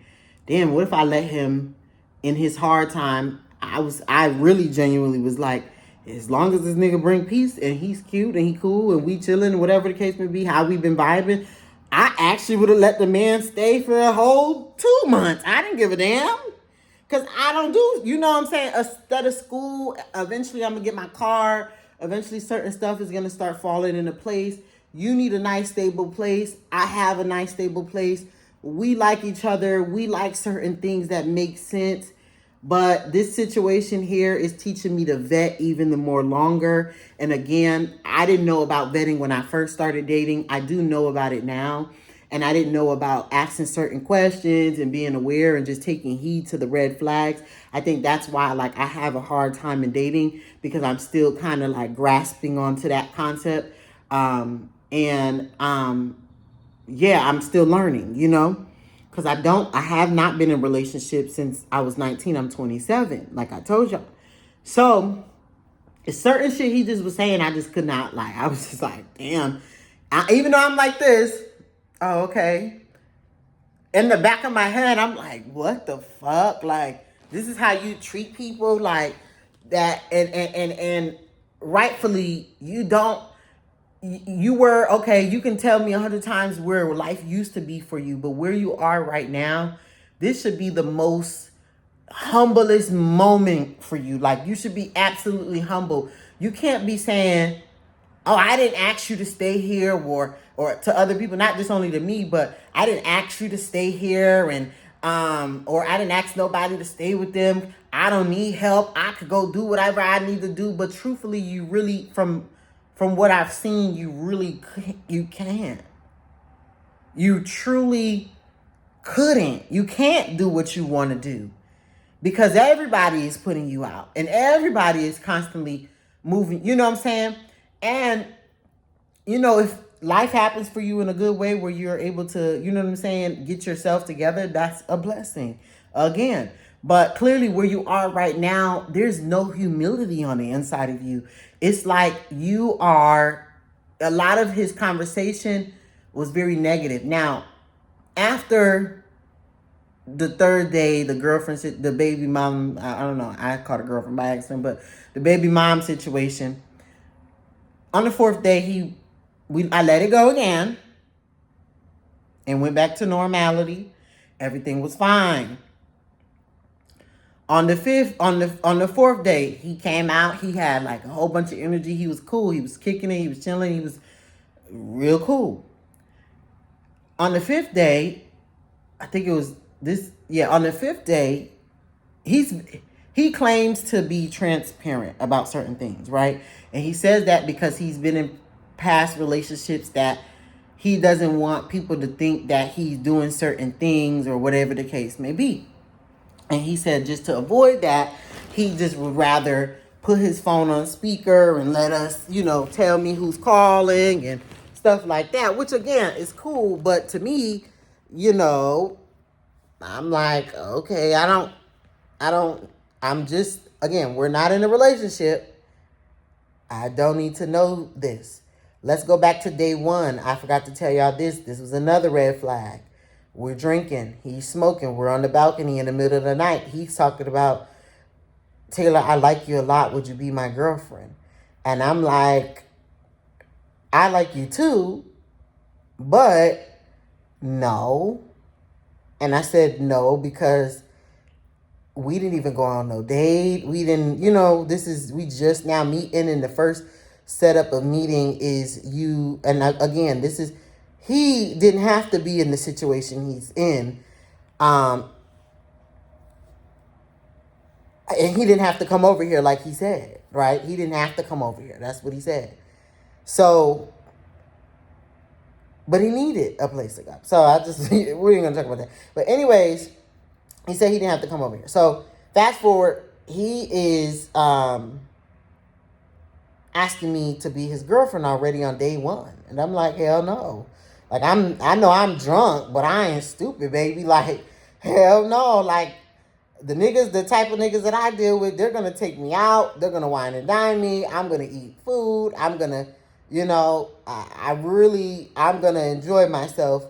[SPEAKER 1] damn, what if I let him in his hard time? I really genuinely was like, as long as this nigga bring peace and he's cute and he cool and we chilling, whatever the case may be, how we been vibing, I actually would have let the man stay for a whole 2 months. I didn't give a damn. Because I don't do, you know what I'm saying, instead of school, eventually I'm going to get my car. Eventually certain stuff is going to start falling into place. You need a nice, stable place. I have a nice, stable place. We like each other. We like certain things that make sense. But this situation here is teaching me to vet even the more longer. And again, I didn't know about vetting when I first started dating. I do know about it now. And I didn't know about asking certain questions and being aware and just taking heed to the red flags. I think that's why, like, I have a hard time in dating, because I'm still kind of like grasping onto that concept. Yeah, I'm still learning, you know, because I have not been in relationships since I was 19. I'm 27, like I told y'all. So it's certain shit he just was saying, I just could not, like, I was just like, damn, even though I'm like this, oh, okay. In the back of my head, I'm like, what the fuck? Like, this is how you treat people like that. And rightfully, you were, okay, you can tell me 100 times where life used to be for you, but where you are right now, this should be the most humblest moment for you. Like, you should be absolutely humble. You can't be saying, oh, I didn't ask you to stay here, or to other people, not just only to me, but I didn't ask you to stay here, and or I didn't ask nobody to stay with them. I don't need help. I could go do whatever I need to do. But truthfully, you really, from what I've seen, you can't. You truly couldn't. You can't do what you want to do, because everybody is putting you out and everybody is constantly moving. You know what I'm saying? And, you know, if life happens for you in a good way where you're able to, you know what I'm saying, get yourself together, that's a blessing again. But clearly where you are right now, there's no humility on the inside of you. It's like you are, a lot of his conversation was very negative. Now, after the third day, the girlfriend, the baby mom, I don't know, I called her girlfriend by accident, but the baby mom situation, on the fourth day, I let it go again and went back to normality. Everything was fine. On the fourth day, he came out. He had like a whole bunch of energy. He was cool. He was kicking it. He was chilling. He was real cool. On the fifth day, I think it was this. Yeah, on the fifth day, he claims to be transparent about certain things, right? And he says that because he's been in past relationships that he doesn't want people to think that he's doing certain things or whatever the case may be. And he said just to avoid that, he just would rather put his phone on speaker and let us, you know, tell me who's calling and stuff like that, which again is cool. But to me, I'm like, okay, I'm just, again, we're not in a relationship. I don't need to know this. Let's go back to day one. I forgot to tell y'all this. This was another red flag. We're drinking. He's smoking. We're on the balcony in the middle of the night. He's talking about, Taylor, I like you a lot. Would you be my girlfriend? And I'm like, I like you too, but no. And I said no because we didn't even go on no date. We didn't, we just now meeting, and the first setup of meeting is you. And again, he didn't have to be in the situation he's in. And he didn't have to come over here like he said, right? He didn't have to come over here. That's what he said. So, but he needed a place to go. So we ain't gonna talk about that. But anyways, he said he didn't have to come over here. So fast forward, he is asking me to be his girlfriend already on day one. And I'm like, hell no. Like, I know I'm drunk, but I ain't stupid, baby. Like, hell no. Like, the type of niggas that I deal with, they're going to take me out. They're going to wine and dine me. I'm going to eat food. I'm going to, I'm going to enjoy myself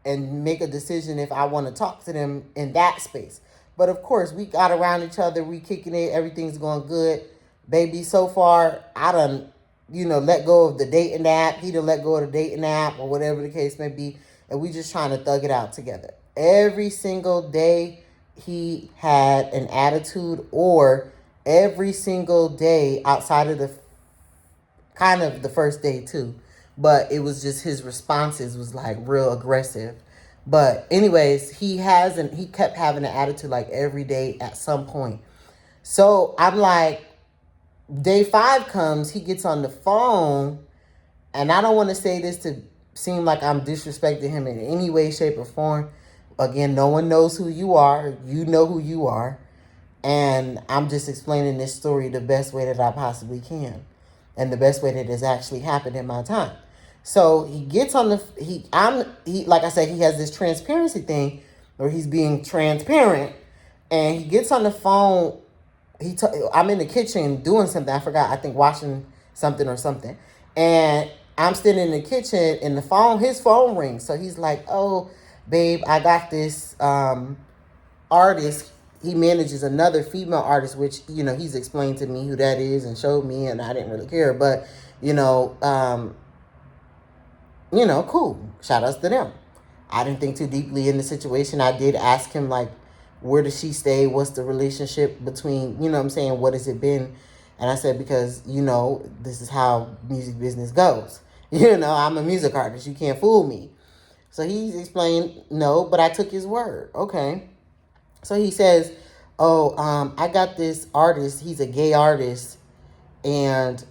[SPEAKER 1] and make a decision if I want to talk to them in that space. But of course, we got around each other. We kicking it. Everything's going good. Baby, so far, I done, let go of the dating app. He done let go of the dating app or whatever the case may be. And we just trying to thug it out together. Every single day, he had an attitude, or every single day outside of the first day too. But it was just his responses was like real aggressive. But anyways, he kept having an attitude like every day at some point. So I'm like, day 5 comes, he gets on the phone, and I don't want to say this to seem like I'm disrespecting him in any way, shape, or form. Again, no one knows who you are. You know who you are. And I'm just explaining this story the best way that I possibly can. And the best way that has actually happened in my time. So he gets on like I said, he has this transparency thing where he's being transparent. And he gets on the phone. I'm in the kitchen doing something. I forgot. I think washing something or something. And I'm sitting in the kitchen and his phone rings. So he's like, oh, babe, I got this artist. He manages another female artist, which, he's explained to me who that is and showed me, and I didn't really care. But, cool. Shout outs to them. I didn't think too deeply in the situation. I did ask him, like, where does she stay? What's the relationship between, what has it been? And I said, because, this is how music business goes. I'm a music artist. You can't fool me. So he explained, no, but I took his word. Okay. So he says, oh, I got this artist. He's a gay artist. And,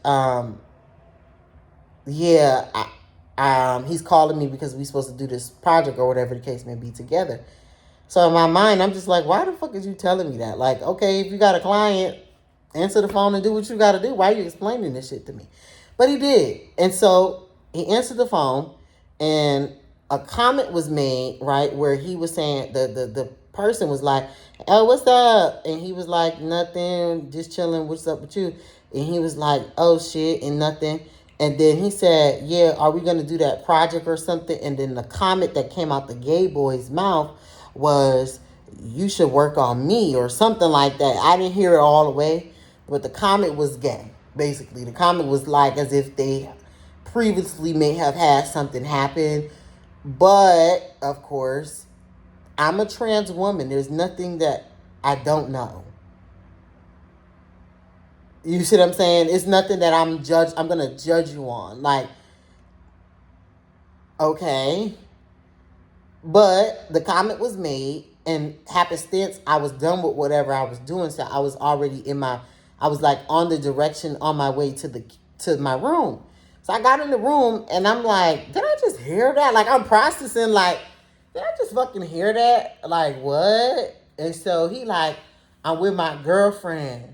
[SPEAKER 1] he's calling me because we're supposed to do this project or whatever the case may be together. So in my mind, I'm just like, why the fuck is you telling me that? Like, okay, if you got a client, answer the phone and do what you got to do. Why are you explaining this shit to me? But he did. And so he answered the phone, and a comment was made, right, where he was saying, the person was like, oh, what's up? And he was like, nothing, just chilling. What's up with you? And he was like, oh, shit, and nothing. And then he said, yeah, are we going to do that project or something? And then the comment that came out the gay boy's mouth was, you should work on me or something like that. I didn't hear it all the way, but the comment was gay. Basically, the comment was like as if they previously may have had something happen. But, of course, I'm a trans woman. There's nothing that I don't know. You see what I'm saying? It's nothing that I'm going to judge you on. Like, okay. But the comment was made, and happenstance, I was done with whatever I was doing. So I was already I was like on the direction on my way to my room. So I got in the room and I'm like, did I just hear that? Like, I'm processing, like, did I just fucking hear that? Like, what? And so he like, I'm with my girlfriend.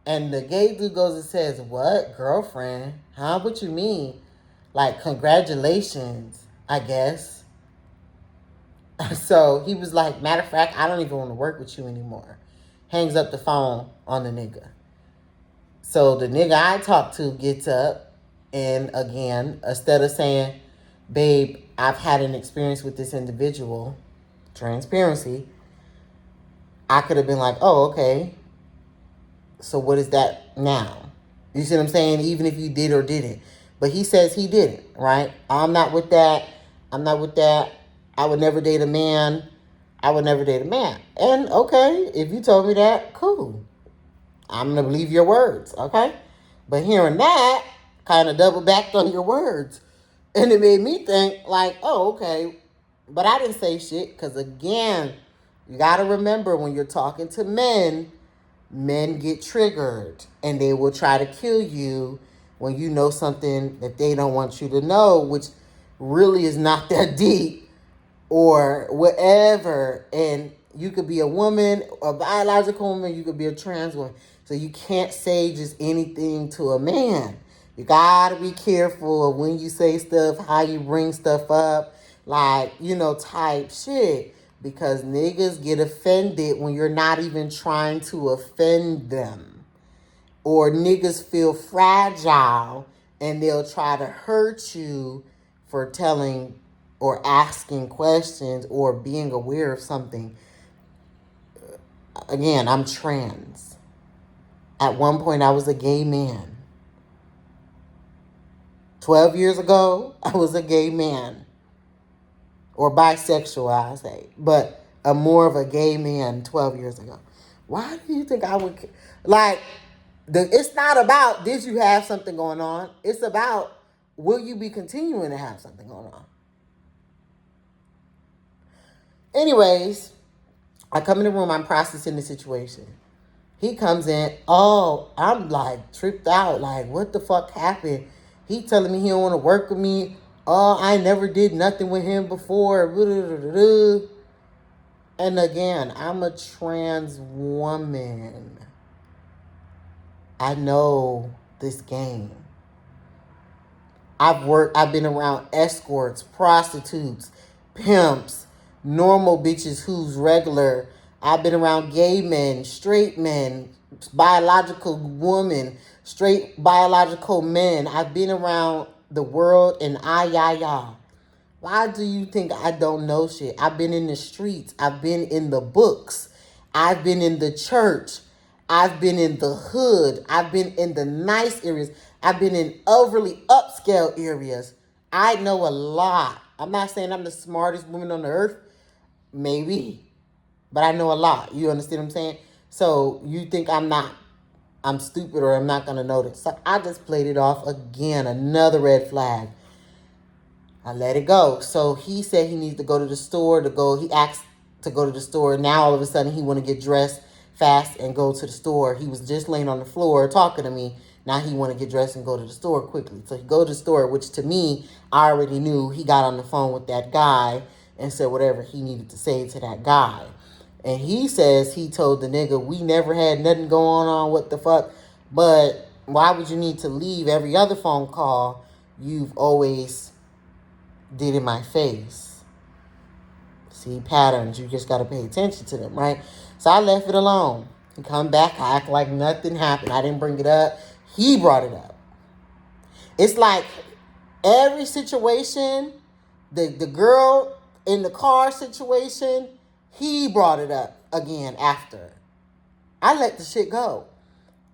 [SPEAKER 1] And the gay dude goes and says, what? Girlfriend? Huh? What you mean? Like, congratulations, I guess. So he was like, matter of fact, I don't even want to work with you anymore. Hangs up the phone on the nigga. So the nigga I talked to gets up, and again, instead of saying, babe, I've had an experience with this individual, transparency, I could have been like, oh, okay. So what is that now? You see what I'm saying? Even if you did or didn't. But he says he didn't, right? I'm not with that. I'm not with that. I would never date a man. I would never date a man. And okay, if you told me that, cool. I'm going to believe your words, okay? But hearing that kind of double backed on your words. And it made me think like, oh, okay. But I didn't say shit because, again, you got to remember when you're talking to men, men get triggered and they will try to kill you when you know something that they don't want you to know, which really is not that deep or whatever. And you could be a woman, a biological woman, you could be a trans woman. So you can't say just anything to a man. You gotta be careful of when you say stuff, how you bring stuff up, like, type shit. Because niggas get offended when you're not even trying to offend them. Or niggas feel fragile and they'll try to hurt you for telling or asking questions or being aware of something. Again, I'm trans. At one point, I was a gay man. 12 years ago, I was a gay man. Or bisexual, I say. But more of a gay man 12 years ago. Why do you think I would... Like, it's not about did you have something going on. It's about will you be continuing to have something going on. Anyways, I come in the room. I'm processing the situation. He comes in. Oh, I'm like tripped out. Like, what the fuck happened? He telling me he don't want to work with me. Oh, I never did nothing with him before. And again, I'm a trans woman. I know this game. I've been around escorts, prostitutes, pimps, normal bitches who's regular. I've been around gay men, straight men, biological women, straight biological men. I've been around the world and yeah. Why do you think I don't know shit? I've been in the streets. I've been in the books. I've been in the church. I've been in the hood. I've been in the nice areas. I've been in overly upscale areas. I know a lot. I'm not saying I'm the smartest woman on the earth. Maybe. But I know a lot. You understand what I'm saying? So you think I'm stupid or I'm not going to notice. So I just played it off again. Another red flag. I let it go. So he said he needs to go to the store he asked to go to the store. Now all of a sudden he want to get dressed fast and go to the store. He was just laying on the floor talking to me. Now he want to get dressed and go to the store quickly. So he go to the store, which to me, I already knew. He got on the phone with that guy and said whatever he needed to say to that guy. And he says he told the nigga, we never had nothing going on, what the fuck. But why would you need to leave every other phone call you've always did in my face? See patterns. You just got to pay attention to them, right? So I left it alone. He come back, I act like nothing happened. I didn't bring it up. He brought it up. It's like every situation, the girl in the car situation, he brought it up again after. I let the shit go.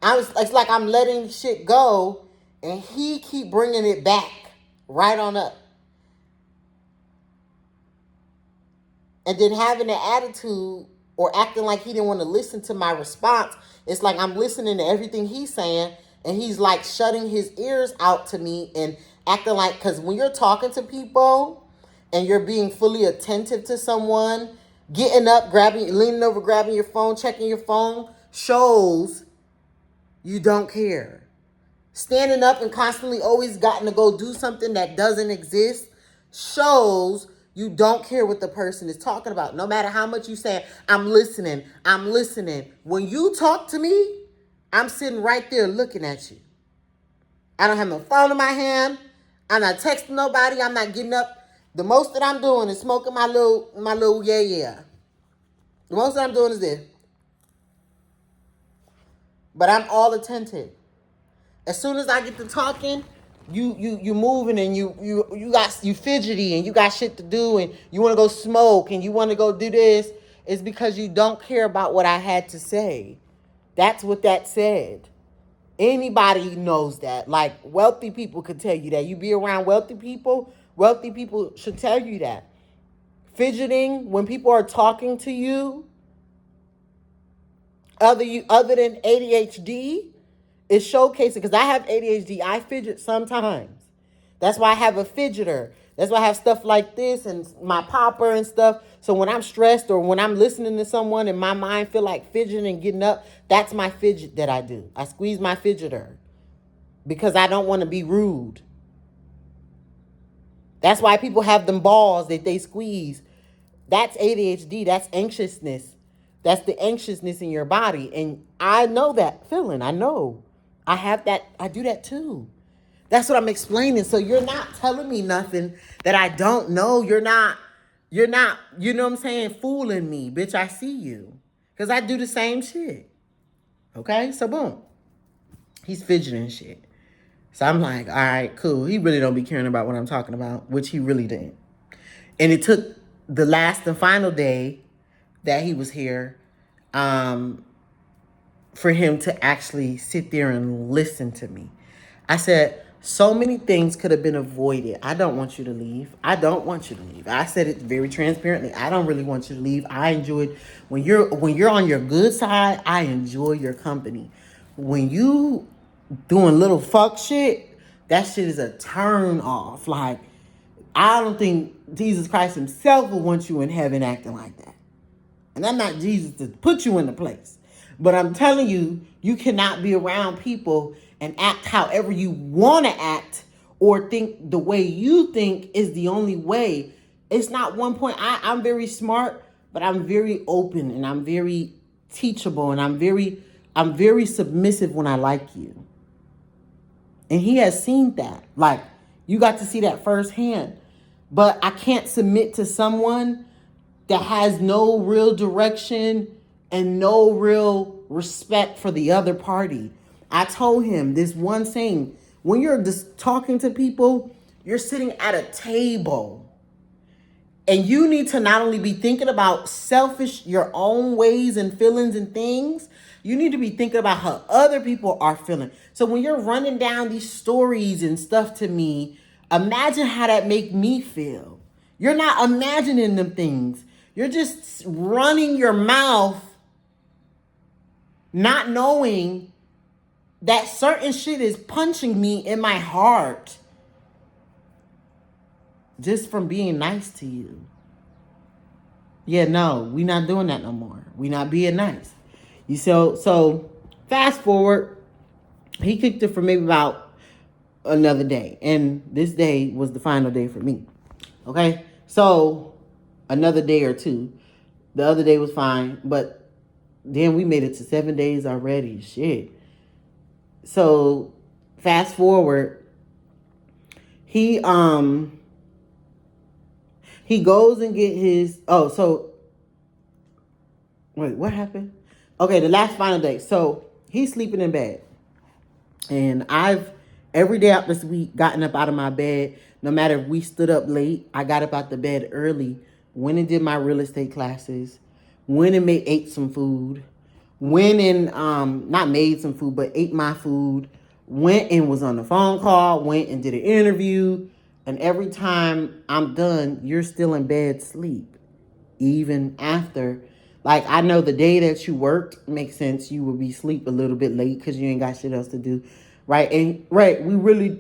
[SPEAKER 1] It's like I'm letting shit go, and he keep bringing it back right on up. And then having an attitude or acting like he didn't want to listen to my response. It's like I'm listening to everything he's saying, and he's like shutting his ears out to me and acting like, because when you're talking to people and you're being fully attentive to someone, getting up, leaning over, grabbing your phone, checking your phone, shows you don't care. Standing up and constantly always gotten to go do something that doesn't exist shows you don't care what the person is talking about. No matter how much you say, I'm listening. When you talk to me, I'm sitting right there looking at you. I don't have no phone in my hand. I'm not texting nobody. I'm not getting up. The most that I'm doing is smoking my little yeah. The most that I'm doing is this. But I'm all attentive. As soon as I get to talking, you moving and you fidgety and you got shit to do and you want to go smoke and you want to go do this. It's because you don't care about what I had to say. That's what that said. Anybody knows that. Like, wealthy people could tell you that. You be around wealthy people should tell you that. Fidgeting when people are talking to you, other than ADHD, is showcasing, because I have ADHD. I fidget sometimes. That's why I have a fidgeter. That's why I have stuff like this and my popper and stuff. So when I'm stressed or when I'm listening to someone and my mind feel like fidgeting and getting up, that's my fidget that I do. I squeeze my fidgeter because I don't want to be rude. That's why people have them balls that they squeeze. That's ADHD. That's anxiousness. That's the anxiousness in your body. And I know that feeling. I know. I have that. I do that too. That's what I'm explaining. So you're not telling me nothing that I don't know. You're not, you know what I'm saying, fooling me. Bitch, I see you. Because I do the same shit. Okay? So boom. He's fidgeting shit. So I'm like, all right, cool. He really don't be caring about what I'm talking about, which he really didn't. And it took the last and final day that he was here for him to actually sit there and listen to me. I said, so many things could have been avoided. I don't want you to leave. I don't want you to leave. I said it very transparently. I don't really want you to leave. I enjoyed when you're on your good side, I enjoy your company. When you doing little fuck shit, that shit is a turn off. Like, I don't think Jesus Christ himself will want you in heaven acting like that. And I'm not Jesus to put you in the place. But I'm telling you, you cannot be around people and act however you want to act or think the way you think is the only way. It's not one point. I'm very smart, but I'm very open and I'm very teachable and I'm very submissive when I like you. And he has seen that. Like, you got to see that firsthand. But I can't submit to someone that has no real direction and no real respect for the other party. I told him this one thing. When you're just talking to people, you're sitting at a table. And you need to not only be thinking about your own ways and feelings and things, you need to be thinking about how other people are feeling. So when you're running down these stories and stuff to me, imagine how that make me feel. You're not imagining them things. You're just running your mouth, not knowing that certain shit is punching me in my heart just from being nice to you. Yeah, no, we not doing that no more. We not being nice. You so fast forward, he kicked it for maybe about another day. And this day was the final day for me. Okay? So another day or two. The other day was fine, but then we made it to 7 days already. Shit. So fast forward, he goes and get his wait, what happened? Okay, the last final day. So he's sleeping in bed. And I've every day out this week gotten up out of my bed. No matter if we stood up late, I got up out the bed early, went and did my real estate classes, went and ate some food, went and not made some food, but ate my food, went and was on the phone call, went and did an interview, and every time I'm done, you're still in bed sleep. Even after, like, I know the day that you worked makes sense. You would be sleep a little bit late because you ain't got shit else to do. Right. And right.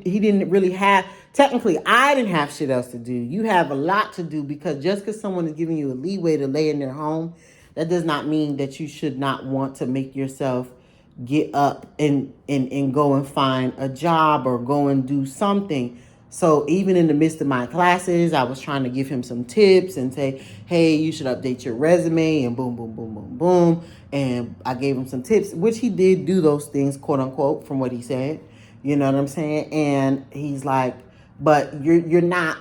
[SPEAKER 1] He didn't really have, technically, I didn't have shit else to do. You have a lot to do because just because someone is giving you a leeway to lay in their home, that does not mean that you should not want to make yourself get up and go and find a job or go and do something. So even in the midst of my classes, I was trying to give him some tips and say, hey, you should update your resume and boom, boom, boom, boom, boom. And I gave him some tips, which he did do those things, quote unquote, from what he said. You know what I'm saying? And he's like, But you're not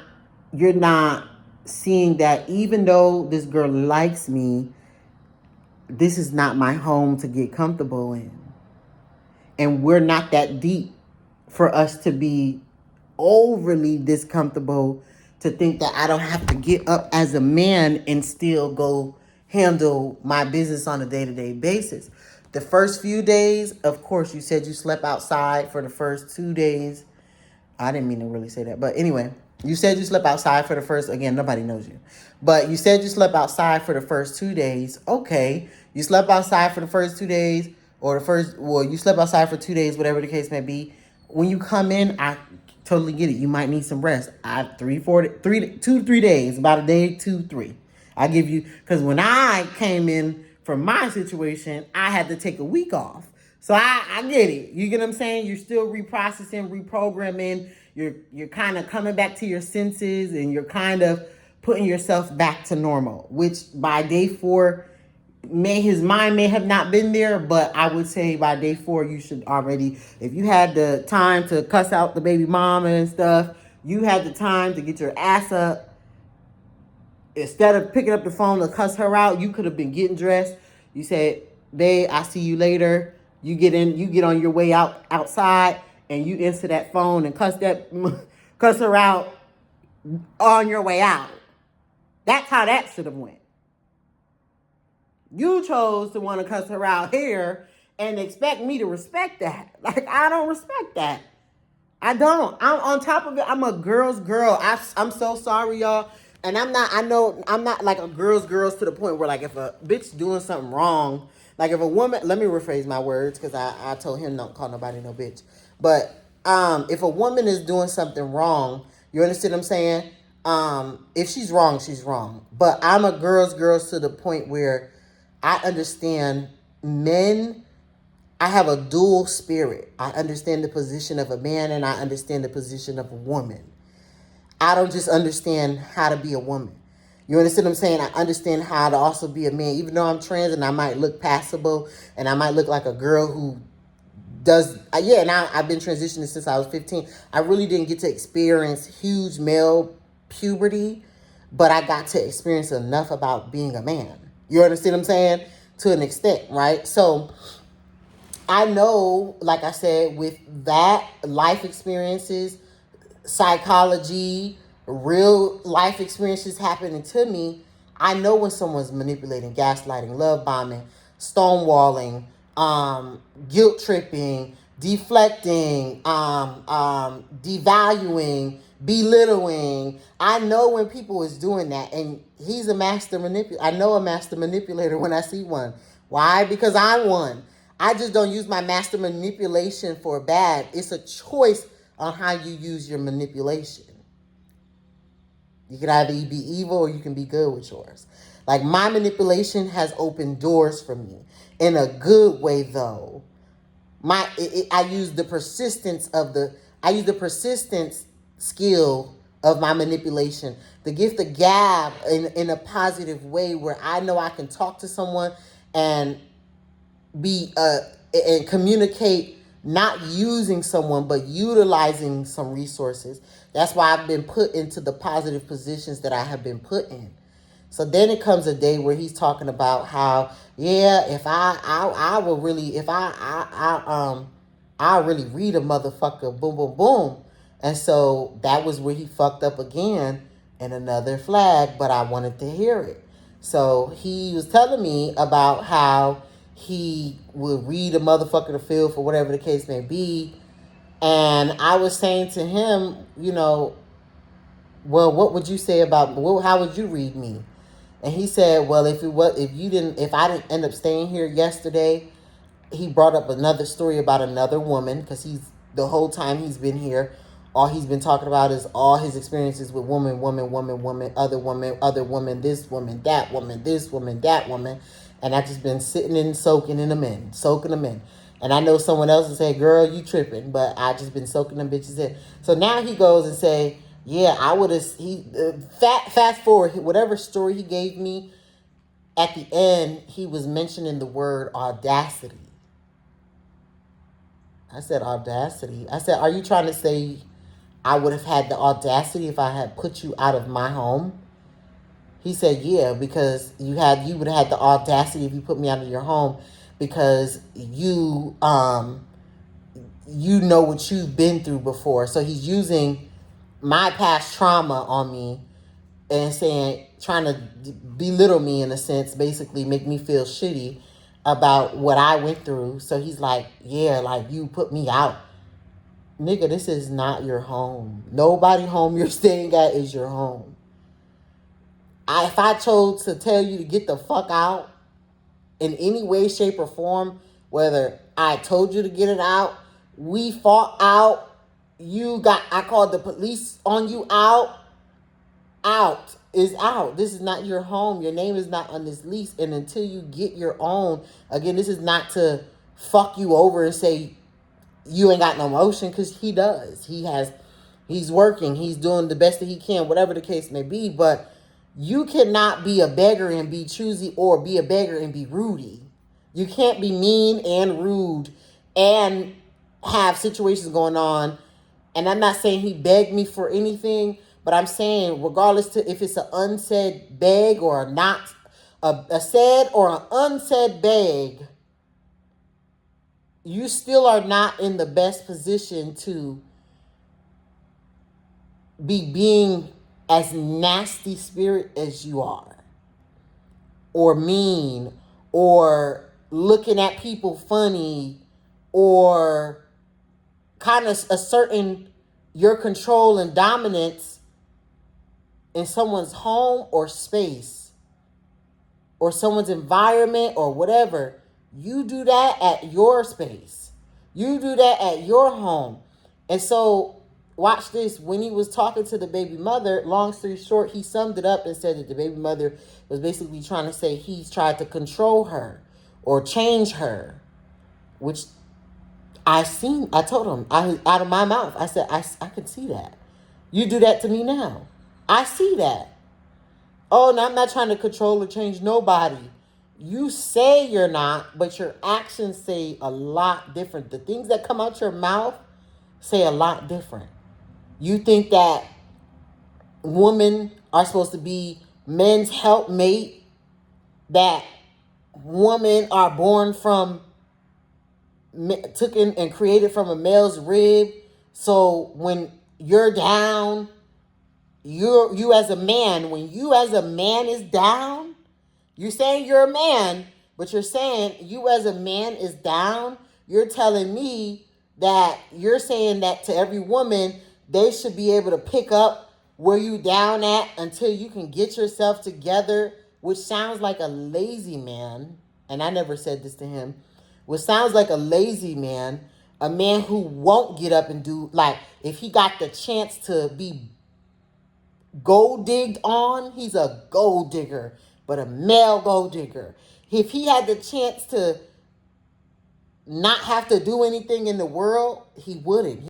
[SPEAKER 1] seeing that even though this girl likes me, this is not my home to get comfortable in. And we're not that deep for us to be overly discomfortable to think that I don't have to get up as a man and still go handle my business on a day-to-day basis. The first few days, of course, you said you slept outside for the first 2 days. I didn't mean to really say that. But anyway, you said you slept outside for the first, again, nobody knows you. But you said you slept outside for the first 2 days. Okay. You slept outside for the first 2 days, or you slept outside for 2 days, whatever the case may be. When you come in, I totally get it. You might need some rest. 2 to 3 days, about a day, 2, 3. I give you, because when I came in from my situation, I had to take a week off. So I get it. You get what I'm saying? You're still reprocessing, reprogramming. You're kind of coming back to your senses, and you're kind of putting yourself back to normal, which by day 4, his mind may have not been there, but I would say by day 4, you should already, if you had the time to cuss out the baby mama and stuff, you had the time to get your ass up. Instead of picking up the phone to cuss her out, you could have been getting dressed. You said, babe, I see you later. You get on your way outside, and you answer that phone and cuss her out on your way out. That's how that should have went. You chose to want to cuss her out here and expect me to respect that. Like, I don't respect that. I don't. I'm on top of it. I'm a girl's girl. I'm so sorry, y'all. And I'm not like a girl's to the point where, like, if a bitch doing something wrong, like if a woman, let me rephrase my words, because I told him don't call nobody no bitch. But if a woman is doing something wrong, you understand what I'm saying? If she's wrong, she's wrong. But I'm a girl's to the point where I understand men. I have a dual spirit. I understand the position of a man, and I understand the position of a woman. I don't just understand how to be a woman. You understand what I'm saying? I understand how to also be a man. Even though I'm trans and I might look passable and I might look like a girl who does, and I've been transitioning since I was 15. I really didn't get to experience huge male puberty, but I got to experience enough about being a man. You understand what I'm saying? To an extent, right? So I know, like I said, with that, life experiences, psychology, real life experiences happening to me, I know when someone's manipulating, gaslighting, love bombing, stonewalling, guilt tripping, deflecting, devaluing, belittling. I know when people is doing that, and he's a master manipulator. I know a master manipulator when I see one. Why? Because I'm one. I just don't use my master manipulation for bad. It's a choice on how you use your manipulation. You can either be evil or you can be good with yours. Like, my manipulation has opened doors for me in a good way, though. I use the persistence skill of my manipulation, the gift of gab in a positive way, where I know I can talk to someone and and communicate, not using someone but utilizing some resources. That's why I've been put into the positive positions that I have been put in. So then it comes a day where he's talking about how, if I will really, if I really read a motherfucker, boom, boom, boom. And so that was where he fucked up again, in another flag, but I wanted to hear it. So he was telling me about how he would read a motherfucker to feel, for whatever the case may be. And I was saying to him, well, what would you say about, how would you read me? And he said, well, if I didn't end up staying here yesterday, he brought up another story about another woman, because the whole time he's been here, all he's been talking about is all his experiences with woman, other woman, this woman, that woman, this woman, that woman. And I just been sitting and soaking them in. And I know someone else will say, girl, you tripping, but I just been soaking them bitches in. So now he goes and say, I would have, fast forward, whatever story he gave me, at the end, he was mentioning the word audacity. I said, audacity. I said, are you trying to say I would have had the audacity if I had put you out of my home? He said, yeah, because you would have had the audacity if you put me out of your home, because you know what you've been through before. So he's using my past trauma on me and trying to belittle me in a sense, basically make me feel shitty about what I went through. So he's like, yeah, like you put me out. Nigga, this is not your home. Nobody home you're staying at is your home. If I chose to tell you to get the fuck out in any way, shape, or form, whether I told you to get it out, we fought out, I called the police on you out is out. This is not your home. Your name is not on this lease. And until you get your own, again, this is not to fuck you over and say you ain't got no motion, because he does. He's working. He's doing the best that he can, whatever the case may be. But you cannot be a beggar and be choosy, or be a beggar and be rudy. You can't be mean and rude and have situations going on. And I'm not saying he begged me for anything, but I'm saying regardless to if it's an unsaid beg or not a said or an unsaid beg, you still are not in the best position to be being as nasty spirit as you are, or mean, or looking at people funny, or kind of asserting your control and dominance in someone's home or space or someone's environment or whatever. You do that at your space. You do that at your home. And so watch this. When he was talking to the baby mother, long story short, he summed it up and said that the baby mother was basically trying to say he's tried to control her or change her, which I told him, out of my mouth, I said, I can see that. You do that to me now. I see that. Oh, no, I'm not trying to control or change nobody. You say you're not, but your actions say a lot different. The things that come out your mouth say a lot different. You think that women are supposed to be men's helpmate, that women are born from, taken and created from a male's rib. So when you're down, you as a man, when you as a man is down, you're saying you're a man, but you're saying you as a man is down. You're telling me that you're saying that to every woman, they should be able to pick up where you down at until you can get yourself together, which sounds like a lazy man. And I never said this to him. Which sounds like a lazy man, a man who won't get up and do, like, if he got the chance to be gold digged on, he's a gold digger, but a male gold digger. If he had the chance to not have to do anything in the world, he wouldn't.